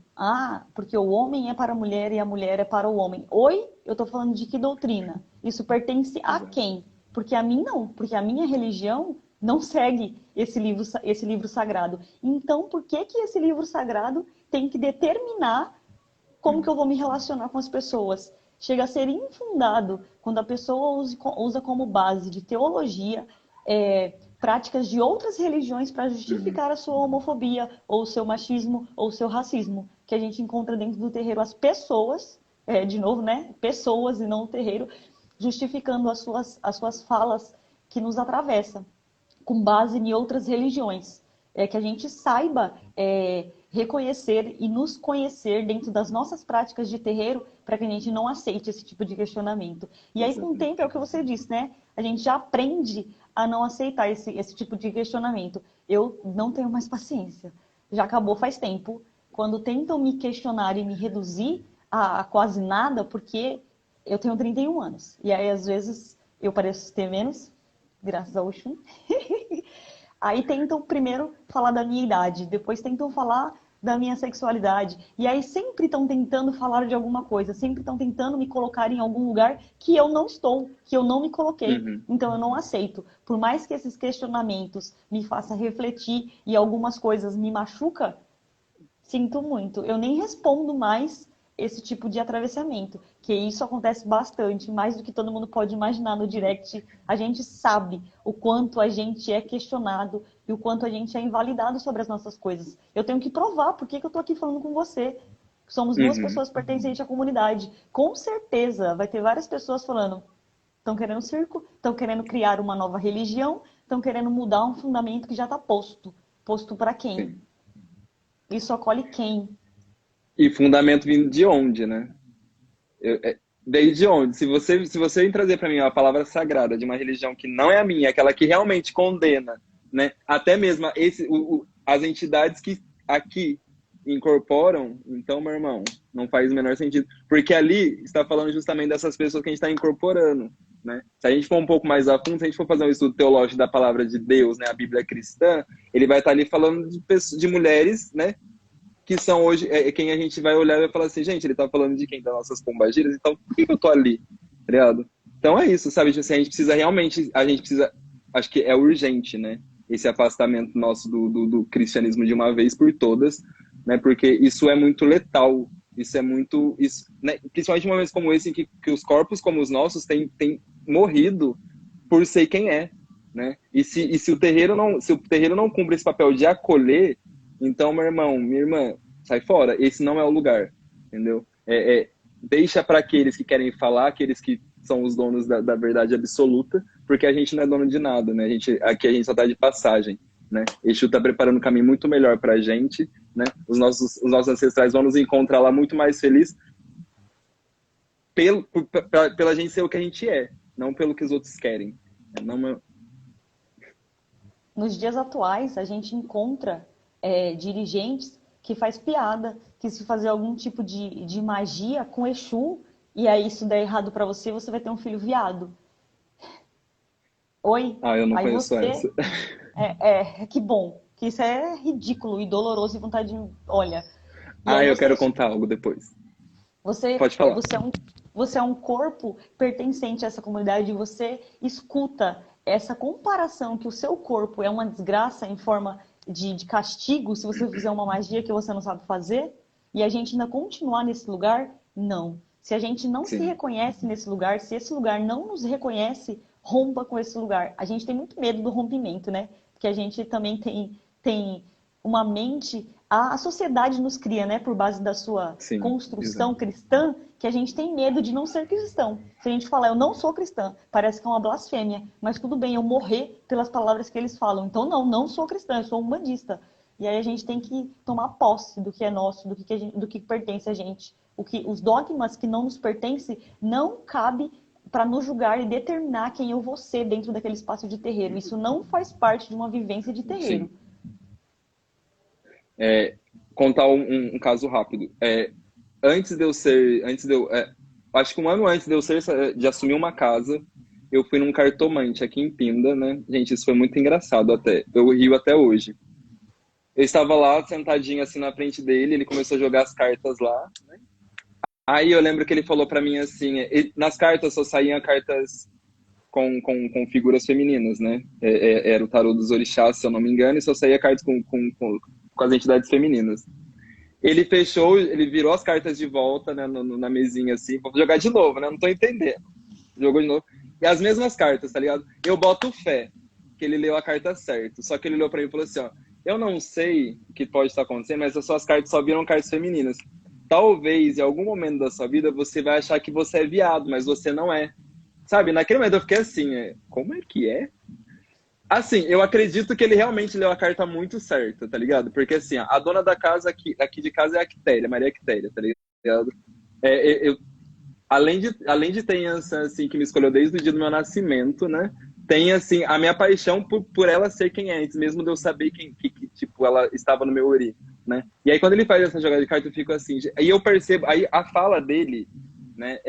porque o homem é para a mulher e a mulher é para o homem. Oi? Eu estou falando de que doutrina? Isso pertence a Exato. quem? Porque a mim não, porque a minha religião não segue esse livro sagrado. Então, por que que esse livro sagrado tem que determinar como que eu vou me relacionar com as pessoas? Chega a ser infundado quando a pessoa usa como base de teologia práticas de outras religiões para Uhum. justificar a sua homofobia, ou o seu machismo, ou o seu racismo, que a gente encontra dentro do terreiro as pessoas, de novo, né? Pessoas e não o terreiro, justificando as suas falas que nos atravessam com base em outras religiões. Que a gente saiba reconhecer e nos conhecer dentro das nossas práticas de terreiro para que a gente não aceite esse tipo de questionamento. E aí, com o Exatamente. tempo, é o que você disse, né? A gente já aprende a não aceitar esse tipo de questionamento. Eu não tenho mais paciência. Já acabou faz tempo. Quando tentam me questionar e me reduzir a quase nada, porque eu tenho 31 anos. E aí, às vezes, eu pareço ter menos, graças ao Oxum. Aí tentam primeiro falar da minha idade, depois tentam falar da minha sexualidade. E aí sempre estão tentando falar de alguma coisa, sempre estão tentando me colocar em algum lugar que eu não estou, que eu não me coloquei. Uhum. Então eu não aceito. Por mais que esses questionamentos me façam refletir e algumas coisas me machucam, sinto muito. Eu nem respondo mais esse tipo de atravessamento, que isso acontece bastante, mais do que todo mundo pode imaginar no direct. A gente sabe o quanto a gente é questionado e o quanto a gente é invalidado sobre as nossas coisas. Eu tenho que provar por que eu estou aqui falando com você. Somos duas Uhum. pessoas pertencentes à comunidade. Com certeza vai ter várias pessoas falando: estão querendo circo, estão querendo criar uma nova religião, estão querendo mudar um fundamento que já está posto. Posto para quem? Sim. Isso acolhe quem? E fundamento vindo de onde, né? Desde onde? Se você trazer para mim uma palavra sagrada de uma religião que não é a minha, aquela que realmente condena, né? Até mesmo as entidades que aqui incorporam, então, meu irmão, não faz o menor sentido. Porque ali está falando justamente dessas pessoas que a gente está incorporando, né? Se a gente for um pouco mais a fundo, se a gente for fazer um estudo teológico da palavra de Deus, né, a Bíblia cristã, ele vai estar ali falando de mulheres, né, que são hoje quem a gente vai olhar e vai falar assim, gente, ele tá falando de quem? Das nossas pombagiras, então por que eu tô ali? Tá ligado? Então é isso, sabe? Tipo assim, a gente precisa realmente, acho que é urgente, né? Esse afastamento nosso do cristianismo de uma vez por todas, né? Porque isso é muito letal, isso é muito, isso, né? Principalmente em momentos como esse, em que os corpos como os nossos têm morrido por ser quem é, né? Se o terreiro não cumpre esse papel de acolher, então, meu irmão, minha irmã, sai fora. Esse não é o lugar, entendeu? Deixa para aqueles que querem falar, aqueles que são os donos da verdade absoluta, porque a gente não é dono de nada, né? Aqui a gente só tá de passagem, né? Exu tá preparando um caminho muito melhor pra gente, né? Os nossos ancestrais vão nos encontrar lá muito mais felizes pela gente ser o que a gente é, não pelo que os outros querem. Não, Nos dias atuais, a gente encontra dirigentes que faz piada, que se fazer algum tipo de magia com Exu, e aí isso der errado para você, você vai ter um filho viado. Oi? eu não Aí conheço essa. você... que bom. Que isso é ridículo e doloroso e vontade de... Olha. E aí Eu quero contar algo depois. você, Pode é, falar. você, é um, você é um corpo pertencente a essa comunidade e você escuta essa comparação que o seu corpo é uma desgraça em forma de castigo se você fizer uma magia que você não sabe fazer e a gente ainda continuar nesse lugar? Não. Se a gente não se Sim, reconhece nesse lugar, se esse lugar não nos reconhece, rompa com esse lugar. A gente tem muito medo do rompimento, né? Porque a gente também tem uma mente, a sociedade nos cria, né, por base da sua sim, construção exato. cristã, que a gente tem medo de não ser cristão. Se a gente falar, eu não sou cristã, parece que é uma blasfêmia, mas tudo bem eu morrer pelas palavras que eles falam. Então, não sou cristã, eu sou umbandista. E aí a gente tem que tomar posse do que é nosso, do que pertence a gente. Os dogmas que não nos pertencem não cabe para nos julgar e determinar quem eu vou ser dentro daquele espaço de terreiro. Isso não faz parte de uma vivência de terreiro. Sim. Contar um caso rápido. Antes de eu ser, acho que um ano antes de assumir uma casa, eu fui num cartomante aqui em Pinda, né? Gente, isso foi muito engraçado até. Eu rio até hoje. Eu estava lá sentadinho assim na frente dele, ele começou a jogar as cartas lá, né? Aí eu lembro que ele falou pra mim assim, nas cartas só saíam cartas com figuras femininas, né? Era o tarô dos orixás, se eu não me engano, e só saía cartas com as entidades femininas. Ele fechou, ele virou as cartas de volta, né, na mesinha assim, vou jogar de novo, né? Não tô entendendo. Jogou de novo. E as mesmas cartas, tá ligado? Eu boto fé que ele leu a carta certo. Só que ele olhou pra mim e falou assim, ó, eu não sei o que pode estar acontecendo, mas as suas cartas só viram cartas femininas. Talvez, em algum momento da sua vida, você vai achar que você é viado, mas você não é. Sabe? Naquele momento eu fiquei assim, como é que é? Assim, eu acredito que ele realmente leu a carta muito certa, tá ligado? Porque assim, a dona da casa aqui de casa é a Quitéria, Maria Quitéria, tá ligado? Eu, além de ter essa, assim, que me escolheu desde o dia do meu nascimento, né? Tem, assim, a minha paixão por ela ser quem é, antes mesmo de eu saber que, tipo, ela estava no meu ori, né? E aí, quando ele faz essa jogada de carta, eu fico assim... Aí eu percebo... Aí a fala dele, né?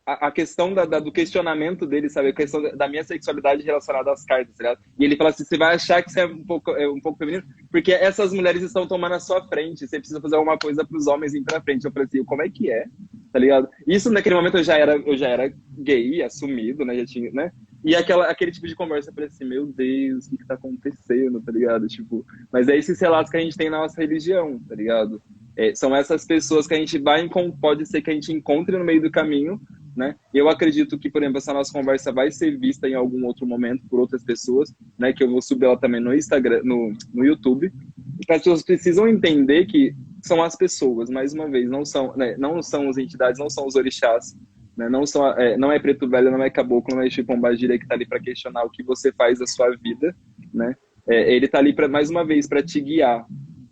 A questão do questionamento dele, sabe? A questão da minha sexualidade relacionada às cartas, tá ligado? E ele fala assim, você vai achar que você é um pouco feminino, porque essas mulheres estão tomando a sua frente, você precisa fazer alguma coisa para os homens ir pra frente. Eu falei assim, como é que é? Tá ligado? Isso naquele momento eu já era gay, assumido, né? Já tinha, né? E aquele tipo de conversa, eu falei assim, meu Deus, o que tá acontecendo, tá ligado? Tipo, mas é esses relatos que a gente tem na nossa religião, tá ligado? São essas pessoas que a gente pode ser que a gente encontre no meio do caminho, né? Eu acredito que, por exemplo, essa nossa conversa vai ser vista em algum outro momento por outras pessoas, né? Que eu vou subir ela também no Instagram, no YouTube. E as pessoas precisam entender que são as pessoas, mais uma vez, não são, né? Não são as entidades, não são os orixás, né? Não é preto velho, não é caboclo, não é Pombagira que está ali para questionar o que você faz da sua vida, né? Ele está ali mais uma vez para te guiar,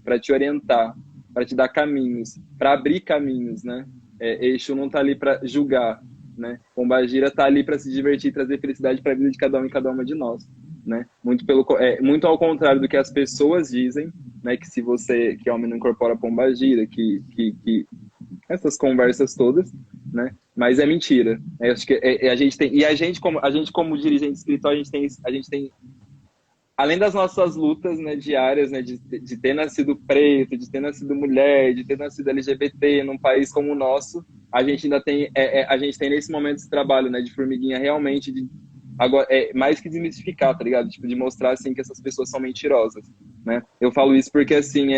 para te orientar, para te dar caminhos, para abrir caminhos, né? Exu não está ali para julgar, né? Pombagira está ali para se divertir e trazer felicidade para a vida de cada um e cada uma de nós, né? Muito ao contrário do que as pessoas dizem, né? Que se você que homem não incorpora Pombagira, que essas conversas todas, né? Mas é mentira. Acho que a gente tem e a gente como dirigente espiritual a gente tem além das nossas lutas, né, diárias, né, de ter nascido preto, de ter nascido mulher, de ter nascido LGBT num país como o nosso, a gente ainda tem, a gente tem nesse momento esse trabalho, né, de formiguinha realmente, agora, mais que desmistificar, tá ligado? Tipo, de mostrar, assim, que essas pessoas são mentirosas, né? Eu falo isso porque, assim,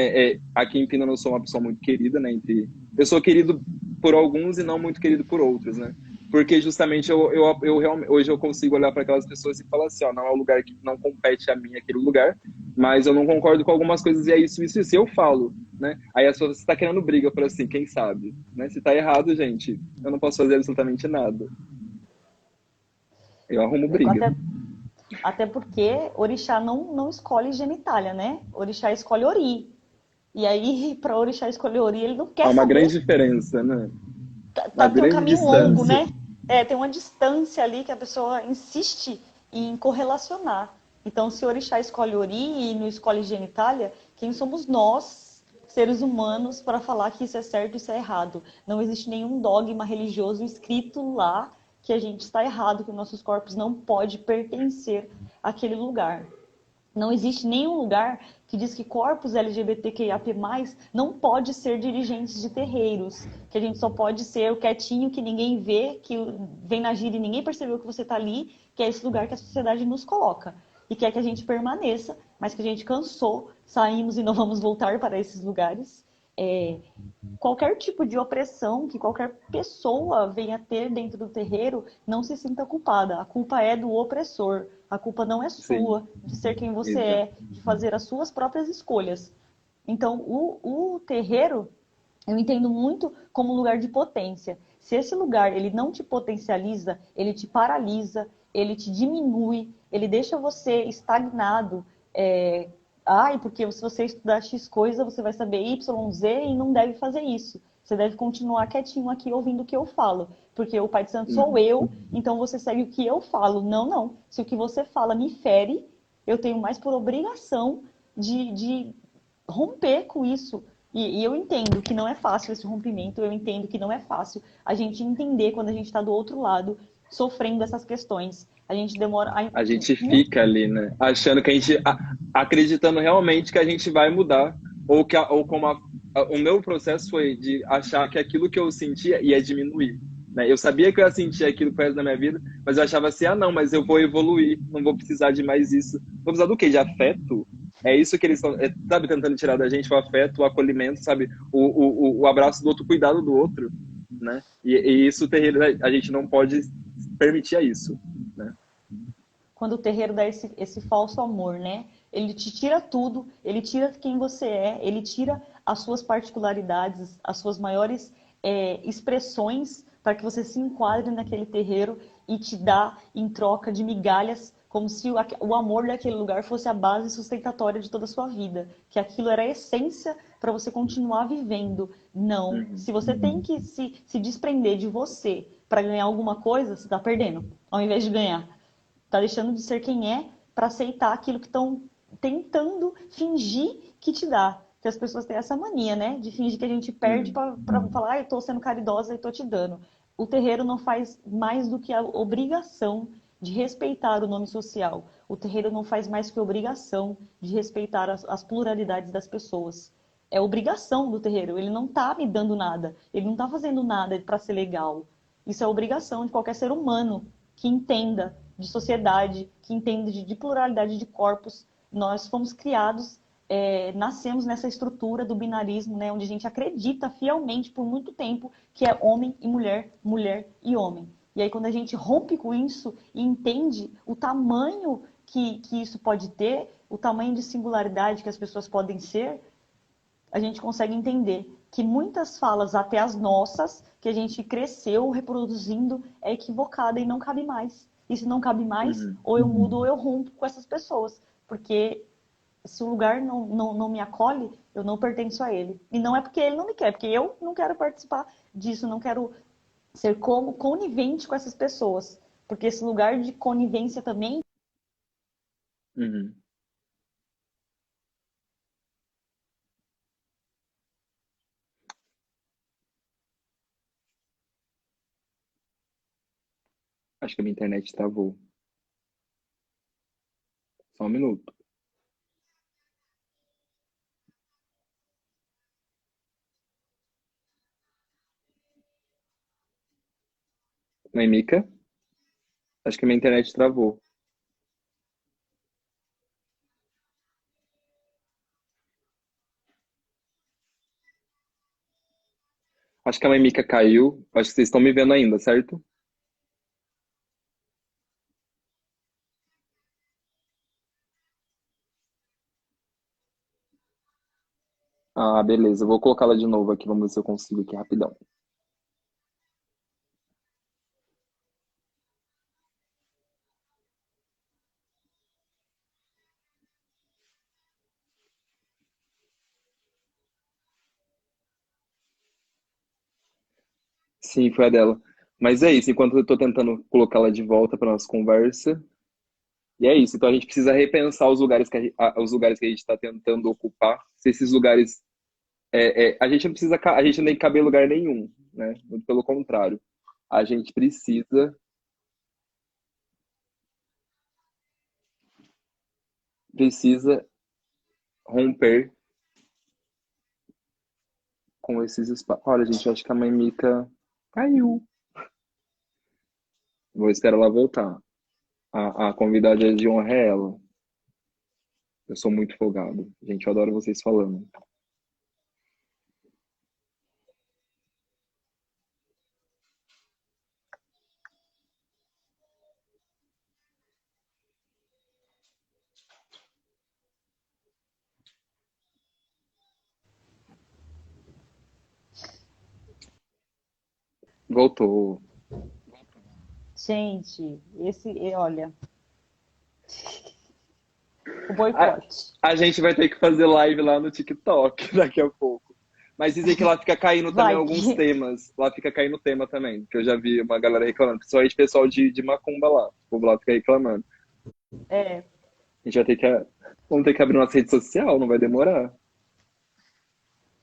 aqui em Pina eu sou uma pessoa muito querida, né, eu sou querido por alguns e não muito querido por outros, né? Porque justamente hoje eu consigo olhar para aquelas pessoas e falar assim, ó, não é um lugar que não compete a mim aquele lugar, mas eu não concordo com algumas coisas e é isso, eu falo, né? Aí as pessoas, você tá querendo briga, eu falo assim, quem sabe, né? Se tá errado, gente, eu não posso fazer absolutamente nada. Eu arrumo briga. Até porque orixá não escolhe genitália, né? Orixá escolhe ori. E aí, para orixá escolher ori, ele não quer Há uma saber. grande diferença, né? Uma Tem um grande caminho longo, distância. né? Tem uma distância ali que a pessoa insiste em correlacionar. Então, se o orixá escolhe ori e não escolhe genitália, quem somos nós, seres humanos, para falar que isso é certo e isso é errado? Não existe nenhum dogma religioso escrito lá que a gente está errado, que nossos corpos não podem pertencer àquele lugar. Não existe nenhum lugar que diz que corpos LGBTQIAP+, não pode ser dirigentes de terreiros, que a gente só pode ser o quietinho que ninguém vê, que vem na gira e ninguém percebeu que você está ali, que é esse lugar que a sociedade nos coloca. E quer que a gente permaneça, mas que a gente cansou, saímos e não vamos voltar para esses lugares. Qualquer tipo de opressão que qualquer pessoa venha ter dentro do terreiro, não se sinta culpada. A culpa é do opressor. A culpa não é Sim, sua, de ser quem você exato. é, de fazer as suas próprias escolhas. Então, o terreiro, eu entendo muito como um lugar de potência. Se esse lugar ele não te potencializa, ele te paralisa, ele te diminui, ele deixa você estagnado. Porque se você estudar X coisa, você vai saber Y, Z e não deve fazer isso. Você deve continuar quietinho aqui ouvindo o que eu falo, porque o Pai de Santo sou Uhum. eu, então você segue o que eu falo. Não, não. Se o que você fala me fere, eu tenho mais por obrigação de romper com isso. E eu entendo que não é fácil esse rompimento, eu entendo que não é fácil a gente entender quando a gente está do outro lado, sofrendo essas questões. A gente demora A gente muito. fica ali, né? Achando que acreditando realmente que a gente vai mudar. Ou como o meu processo foi de achar que aquilo que eu sentia ia diminuir. Né? Eu sabia que eu ia sentir aquilo pro resto da minha vida, mas eu achava assim, ah, não, mas eu vou evoluir, não vou precisar de mais isso. Vou precisar do quê? De afeto? É isso que eles estão, sabe, tentando tirar da gente, o afeto, o acolhimento, sabe? O abraço do outro, o cuidado do outro, né? E isso, a gente não pode permitir isso, né? Quando o terreiro dá esse falso amor, né? Ele te tira tudo, ele tira quem você é, ele tira as suas particularidades, as suas maiores expressões para que você se enquadre naquele terreiro e te dá em troca de migalhas, como se o amor daquele lugar fosse a base sustentatória de toda a sua vida, que aquilo era a essência para você continuar vivendo. Não. Uhum. Se você tem que se desprender de você para ganhar alguma coisa, você está perdendo, ao invés de ganhar. Tá deixando de ser quem é para aceitar aquilo que estão tentando fingir que te dá. Que as pessoas têm essa mania, né? De fingir que a gente perde Uhum. para falar, ah, eu tô sendo caridosa e tô te dando. O terreiro não faz mais do que a obrigação de respeitar o nome social. O terreiro não faz mais que obrigação de respeitar as pluralidades das pessoas. É obrigação do terreiro. Ele não tá me dando nada. Ele não tá fazendo nada para ser legal. Isso é obrigação de qualquer ser humano que entenda de sociedade, que entenda de pluralidade de corpos. Nós fomos criados, nascemos nessa estrutura do binarismo, né, onde a gente acredita fielmente por muito tempo que é homem e mulher, mulher e homem. E aí quando a gente rompe com isso e entende o tamanho que isso pode ter, o tamanho de singularidade que as pessoas podem ser, a gente consegue entender que muitas falas, até as nossas, que a gente cresceu reproduzindo, é equivocada e não cabe mais. E se não cabe mais, Uhum. ou eu mudo ou eu rompo com essas pessoas. Porque se o lugar não me acolhe, eu não pertenço a ele. E não é porque ele não me quer, porque eu não quero participar disso, não quero ser como conivente com essas pessoas. Porque esse lugar de conivência também. Uhum. Acho que a minha internet travou. Só um minuto. Oi, Mica? Acho que a minha internet travou. Acho que a Mica caiu. Acho que vocês estão me vendo ainda, certo? Ah, beleza. Eu vou colocá-la de novo aqui. Vamos ver se eu consigo aqui rapidão. Sim, foi a dela. Mas é isso. Enquanto eu tô tentando colocá-la de volta para nossa conversa. E é isso. Então a gente precisa repensar os lugares os lugares que a gente está tentando ocupar. Se esses lugares a gente não precisa, a gente não tem que caber em lugar nenhum, né? Muito pelo contrário. A gente precisa romper com esses espaços. Olha, gente, eu acho que a mãe Mica caiu. Vou esperar ela voltar. A convidada de honra é ela. Eu sou muito folgado. Gente, eu adoro vocês falando. Voltou. Gente, olha, o A, boicote. a gente vai ter que fazer live lá no TikTok daqui a pouco. Mas dizem que lá fica caindo também Vai alguns que. temas. Lá fica caindo tema também, que eu já vi uma galera reclamando, principalmente pessoal de Macumba lá. O povo lá fica reclamando. É, A gente vai ter que. Vamos ter que abrir nossa rede social, não vai demorar.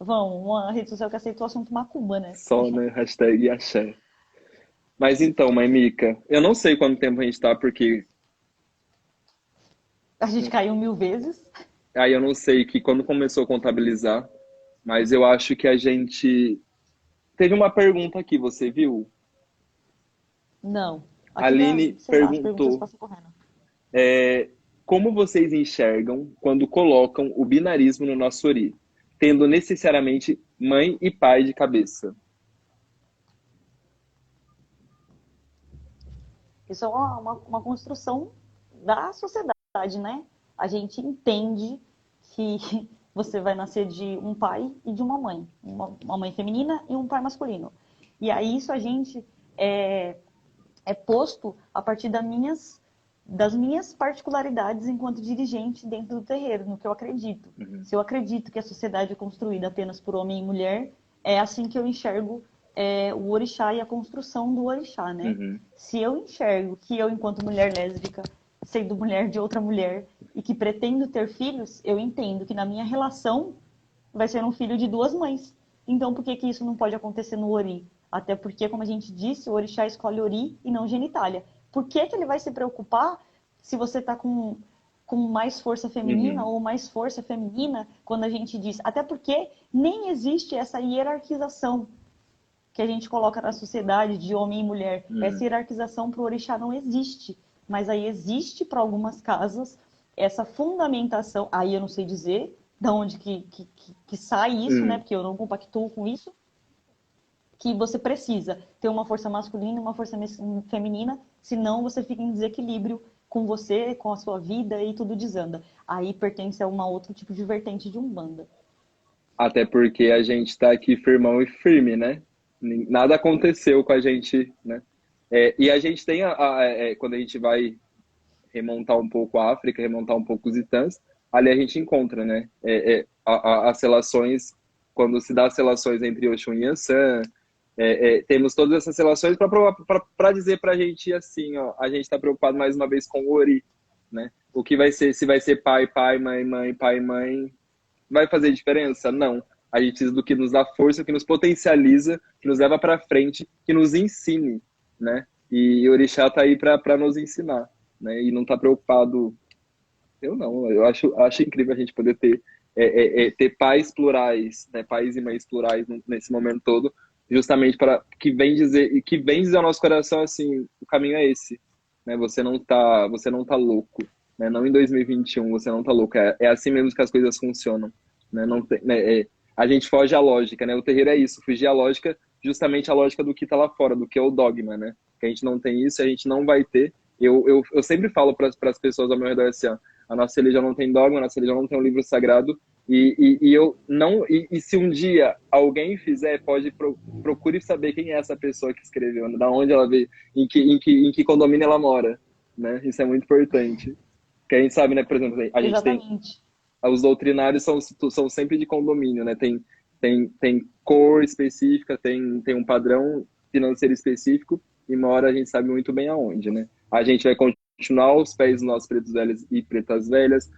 uma rede social que aceita o assunto macumba, né? Só, né? Hashtag axé. Mas então, Maimica, eu não sei quanto tempo a gente tá, porque A gente caiu 1000 vezes. aí eu não sei que quando começou a contabilizar, mas eu acho que a gente. Teve uma pergunta aqui, você viu? Não. A Aqui já, Aline sei lá, as perguntas perguntou passam correndo. como vocês enxergam quando colocam o binarismo no nosso Ori, tendo necessariamente mãe e pai de cabeça. Isso é uma construção da sociedade, né? A gente entende que você vai nascer de um pai e de uma mãe. Uma mãe feminina e um pai masculino. E aí isso a gente é, é posto a partir das minhas particularidades enquanto dirigente dentro do terreiro, no que eu acredito. Uhum. Se eu acredito que a sociedade é construída apenas por homem e mulher, é assim que eu enxergo o orixá e a construção do orixá, né? Uhum. Se eu enxergo que eu, enquanto mulher lésbica, sendo mulher de outra mulher e que pretendo ter filhos, eu entendo que na minha relação vai ser um filho de duas mães. Então, por que que isso não pode acontecer no Ori? Até porque, como a gente disse, o orixá escolhe Ori e não genitália. Por que que ele vai se preocupar se você está com mais força feminina Uhum. ou mais força feminina quando a gente diz? Até porque nem existe essa hierarquização que a gente coloca na sociedade de homem e mulher. Essa Uhum. hierarquização para o orixá não existe. Mas aí existe para algumas casas essa fundamentação. Aí eu não sei dizer de onde que sai isso, né? Uhum. Porque eu não compactuo com isso. Que você precisa ter uma força masculina e uma força feminina, senão você fica em desequilíbrio com você, com a sua vida e tudo desanda. Aí pertence a uma outro tipo de vertente de Umbanda. Até porque a gente está aqui firmão e firme, né? Nada aconteceu com a gente, né? E a gente tem, quando a gente vai remontar um pouco a África, remontar um pouco os Itãs, ali a gente encontra, né? As relações, quando se dá as relações entre Oxum e Yansan, temos todas essas relações para dizer para a gente assim, ó, a gente está preocupado mais uma vez com o Ori, né? O que vai ser, se vai ser pai, pai, mãe, mãe, pai, mãe, vai fazer diferença? Não. A gente precisa do que nos dá força, que nos potencializa, que nos leva para frente, que nos ensine, né? E o Orixá tá aí para nos ensinar, né? E não tá preocupado. Eu não. Eu acho incrível a gente poder ter pais plurais, né? Pais e mães plurais nesse momento todo, justamente para que vem dizer ao nosso coração assim, o caminho é esse, né? Você não tá louco, né? Não em 2021, você não tá louco. É assim mesmo que as coisas funcionam, né? Não tem, né? A gente foge à lógica, né? O terreiro é isso, fugir à lógica, justamente a lógica do que tá lá fora, do que é o dogma, né? Que a gente não tem isso, a gente não vai ter. Eu sempre falo para as pessoas ao meu redor assim, ó, a nossa religião não tem dogma, a nossa religião não tem um livro sagrado, e eu não. E se um dia alguém fizer, procure saber quem é essa pessoa que escreveu, né? Da onde ela veio, em que condomínio ela mora, né? Isso é muito importante. Que a gente sabe, né? Por exemplo, a gente tem Exatamente. os doutrinários são sempre de condomínio, né? Tem cor específica, tem um padrão financeiro específico, e uma hora a gente sabe muito bem aonde, né? A gente vai continuar aos pés dos nossos pretos velhos e pretas velhas,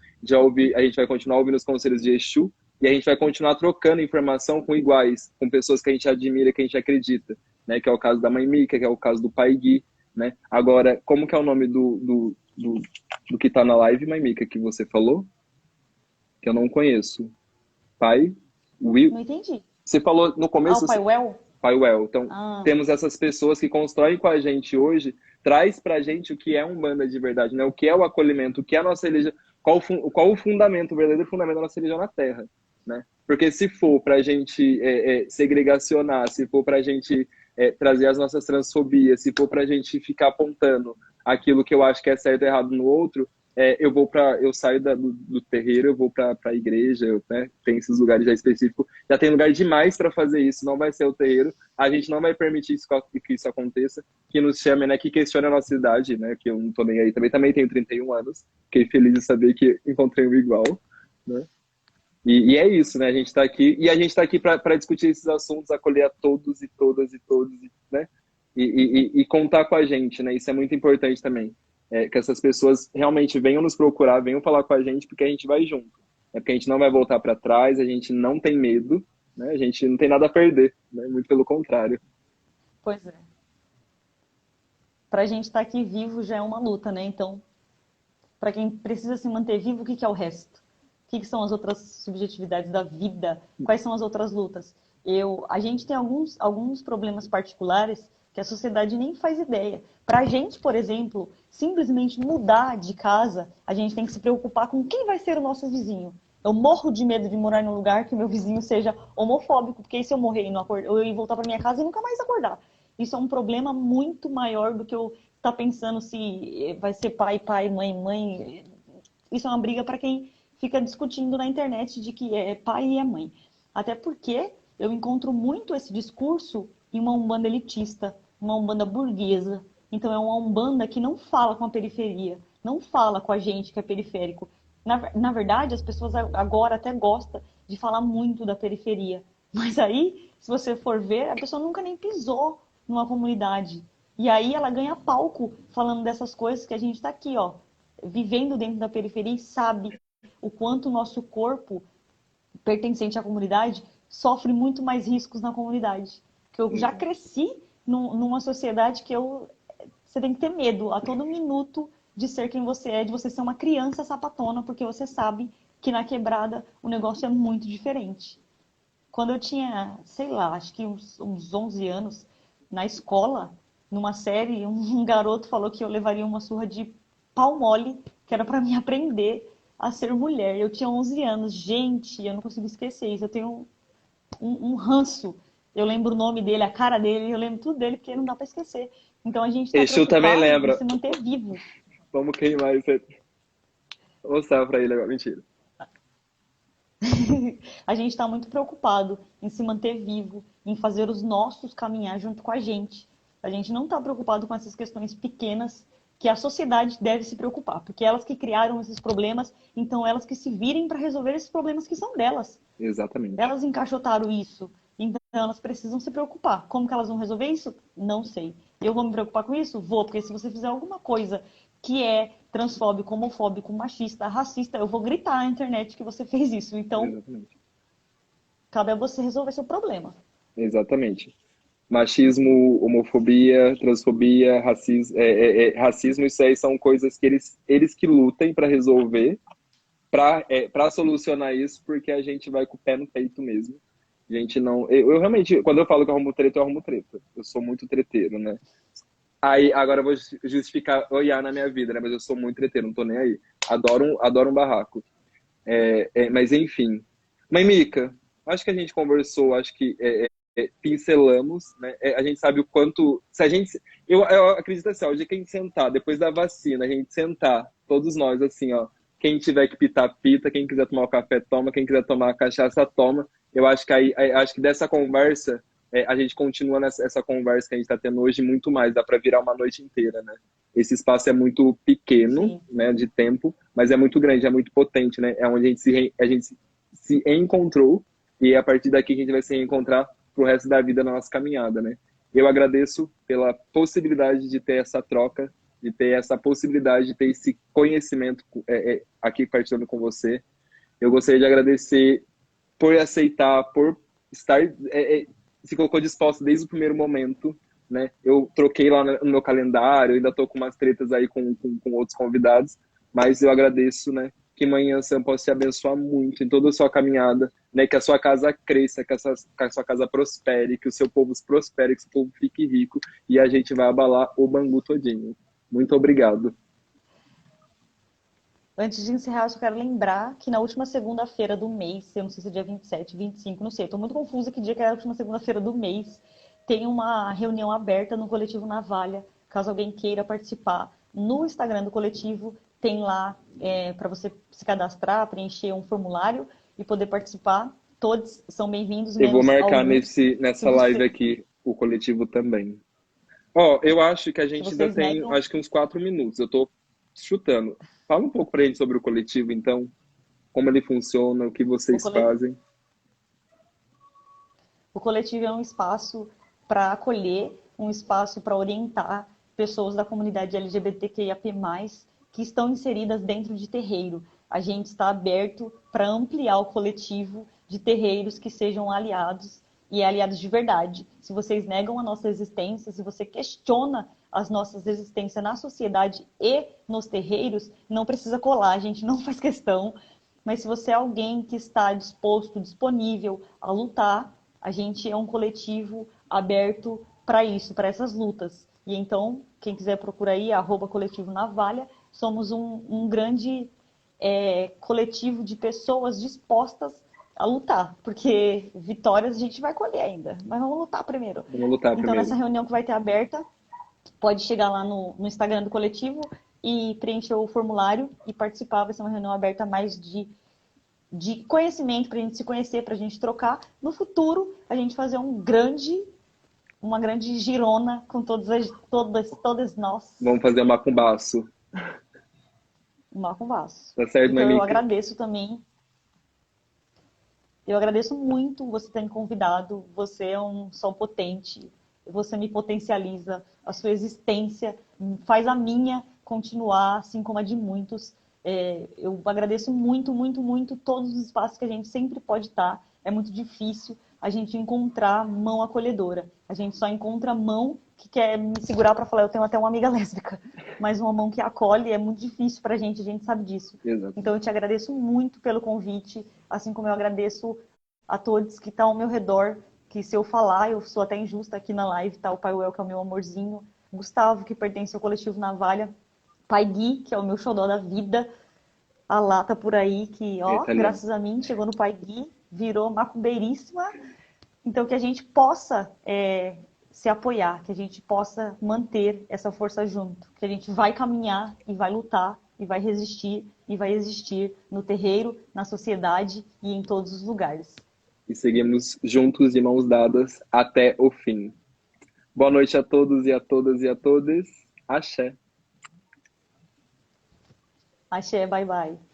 a gente vai continuar ouvindo os conselhos de Exu, e a gente vai continuar trocando informação com iguais, com pessoas que a gente admira, que a gente acredita, né? Que é o caso da Mãe Mica, que é o caso do Pai Gui, né? Agora, como que é o nome do que tá na live, Mãe Mica, que você falou? Que eu não conheço. Pai Will. Não entendi. Você falou no Ah, o começo, Pai Well? Pai Well. Então, Ah, temos essas pessoas que constroem com a gente hoje, traz pra gente o que é um banda de verdade, né? O que é o acolhimento, o que é a nossa religião, qual o fundamento, o verdadeiro fundamento da nossa religião na Terra, né? Porque se for pra gente segregacionar, se for pra gente trazer as nossas transfobias, se for pra gente ficar apontando aquilo que eu acho que é certo e errado no outro, eu saio do terreiro, eu vou para a igreja, né, tem esses lugares já específicos, já tem lugar demais para fazer isso, não vai ser o terreiro, a gente não vai permitir que isso aconteça, que nos chame, né, que questione a nossa idade, né, que eu não tô nem aí, também tenho 31 anos, fiquei feliz de saber que encontrei um igual, né. E é isso, né? A gente está aqui e a gente está aqui para discutir esses assuntos, acolher a todos e todas e todos, né? E contar com a gente, né? Isso é muito importante também. Que essas pessoas realmente venham nos procurar, venham falar com a gente, porque a gente vai junto. É porque a gente não vai voltar para trás, a gente não tem medo, né? A gente não tem nada a perder, né? Muito pelo contrário. Pois é. Pra gente estar aqui vivo já é uma luta, né? Então, para quem precisa se manter vivo, o que que é o resto? O que que são as outras subjetividades da vida? Quais são as outras lutas? A gente tem alguns problemas particulares que a sociedade nem faz ideia. Para a gente, por exemplo, simplesmente mudar de casa, a gente tem que se preocupar com quem vai ser o nosso vizinho. Eu morro de medo de morar num lugar que o meu vizinho seja homofóbico, porque e se eu morrer e não acordar, eu ir voltar para minha casa e nunca mais acordar. Isso é um problema muito maior do que eu estar pensando se vai ser pai, pai, mãe, mãe. Isso é uma briga para quem fica discutindo na internet de que é pai e é mãe. Até porque eu encontro muito esse discurso em uma umbanda elitista, uma umbanda burguesa. Então é uma umbanda que não fala com a periferia, não fala com a gente que é periférico. Na verdade, as pessoas agora até gostam de falar muito da periferia. Mas aí, se você for ver, a pessoa nunca nem pisou numa comunidade. E aí ela ganha palco falando dessas coisas que a gente está aqui, ó, vivendo dentro da periferia e sabe o quanto o nosso corpo pertencente à comunidade sofre muito mais riscos na comunidade. Que eu já cresci numa sociedade que você tem que ter medo a todo minuto de ser quem você é, de você ser uma criança sapatona, porque você sabe que na quebrada o negócio é muito diferente. Quando eu tinha, sei lá, acho que uns 11 anos, na escola, numa série, um garoto falou que eu levaria uma surra de pau mole, que era para mim aprender a ser mulher. Eu tinha 11 anos. Gente, eu não consigo esquecer isso. Eu tenho um ranço. Eu lembro o nome dele, a cara dele, eu lembro tudo dele, porque não dá para esquecer. Então a gente está Exu também preocupado em lembra. se manter vivo. Vamos queimar isso aí. Vou mostrar pra ele agora. Mentira. A gente está muito preocupado em se manter vivo, em fazer os nossos caminhar junto com a gente. A gente não está preocupado com essas questões pequenas que a sociedade deve se preocupar, porque elas que criaram esses problemas, então elas que se virem para resolver esses problemas que são delas. Exatamente. Elas encaixotaram isso, então elas precisam se preocupar. Como que elas vão resolver isso? Não sei. Eu vou me preocupar com isso? Vou, porque se você fizer alguma coisa que é transfóbico, homofóbico, machista, racista, eu vou gritar na internet que você fez isso. Então, Exatamente. cabe a você resolver seu problema. Exatamente. Machismo, homofobia, transfobia, racismo, racismo, isso aí são coisas que eles que lutem para resolver, para solucionar isso, porque a gente vai com o pé no peito mesmo. A gente não. Eu realmente, quando eu falo que eu arrumo treta, eu arrumo treta. Eu sou muito treteiro, né? Aí, agora eu vou justificar olhar na minha vida, né? Mas eu sou muito treteiro, não tô nem aí. Adoro um barraco. Mas enfim. Mãe Mica, acho que a gente conversou, acho que pincelamos, né? A gente sabe o quanto. Se a gente, eu acredito assim, ó, o dia que a gente sentar, depois da vacina, a gente sentar, todos nós, assim, ó, quem tiver que pitar, pita, quem quiser tomar o café, toma, quem quiser tomar a cachaça, toma. Eu acho que acho que dessa conversa, a gente continua essa conversa que a gente está tendo hoje muito mais, dá para virar uma noite inteira, né? Esse espaço é muito pequeno, Sim. né, de tempo, mas é muito grande, é muito potente, né? É onde a gente se encontrou e é a partir daqui que a gente vai se reencontrar pro resto da vida na nossa caminhada, né? Eu agradeço pela possibilidade de ter essa troca, de ter essa possibilidade de ter esse conhecimento aqui partilhando com você. Eu gostaria de agradecer por aceitar, por estar se colocou disposta desde o primeiro momento, né? Eu troquei lá no meu calendário, ainda tô com umas tretas aí com outros convidados, mas eu agradeço, né? Que Manhã Sam possa te abençoar muito em toda a sua caminhada, né? Que a sua casa cresça, que a sua casa prospere, que o seu povo prospere, que o seu povo fique rico e a gente vai abalar o Bangu todinho. Muito obrigado. Antes de encerrar, eu só quero lembrar que na última segunda-feira do mês, eu não sei se é dia 27, 25, não sei, estou muito confusa que dia que é a última segunda-feira do mês, tem uma reunião aberta no Coletivo Navalha, caso alguém queira participar. No Instagram do coletivo tem lá para você se cadastrar, preencher um formulário e poder participar. Todos são bem-vindos, Eu vou menos marcar alguns. Se nessa live você, aqui o coletivo também. Ó, eu acho que a se gente ainda vocês tem, negam, acho que uns 4 minutos. Eu tô chutando. Fala um pouco pra gente sobre o coletivo, então. como ele funciona, o que O, vocês cole... fazem. o coletivo é um espaço para acolher, um espaço para orientar pessoas da comunidade LGBTQIAP+, que estão inseridas dentro de terreiro. A gente está aberto para ampliar o coletivo de terreiros que sejam aliados e aliados de verdade. Se vocês negam a nossa existência, se você questiona as nossas existências na sociedade e nos terreiros, não precisa colar, a gente não faz questão. Mas se você é alguém que está disposto, disponível a lutar, a gente é um coletivo aberto para isso, para essas lutas. E então, quem quiser procurar aí, @coletivo Navalha, somos um grande coletivo de pessoas dispostas a lutar, porque vitórias a gente vai colher ainda, mas vamos lutar primeiro. Vamos lutar Então, nessa primeiro. reunião que vai ter aberta, pode chegar lá no Instagram do coletivo e preencher o formulário e participar. Vai ser uma reunião aberta mais de conhecimento, para a gente se conhecer, para a gente trocar. No futuro, a gente fazer uma grande girona com todas nós, Vamos fazer um macumbaço. um Macumbaço. Tá certo, Então eu Mamica? agradeço também. Eu agradeço muito você ter me convidado. Você é um sol potente. Você me potencializa. A sua existência faz a minha continuar, assim como a de muitos. Eu agradeço muito, muito, muito todos os espaços que a gente sempre pode estar. É muito difícil a gente encontrar mão acolhedora. A gente só encontra mão que quer me segurar para falar, eu tenho até uma amiga lésbica, mas uma mão que acolhe é muito difícil para a gente sabe disso. Exato. Então eu te agradeço muito pelo convite, assim como eu agradeço a todos que estão ao meu redor, que se eu falar, eu sou até injusta aqui na live, tá? O Pai Well, que é o meu amorzinho, Gustavo, que pertence ao coletivo Navalha, Pai Gui, que é o meu xodó da vida, a Lata por aí, que, ó, Eita, graças a mim, chegou no Pai Gui, virou macumbeiríssima. Então, que a gente possa se apoiar, que a gente possa manter essa força junto, que a gente vai caminhar e vai lutar e vai resistir e vai existir no terreiro, na sociedade e em todos os lugares. E seguimos juntos de mãos dadas até o fim. Boa noite a todos e a todas e a todas. Axé. Axé, bye bye.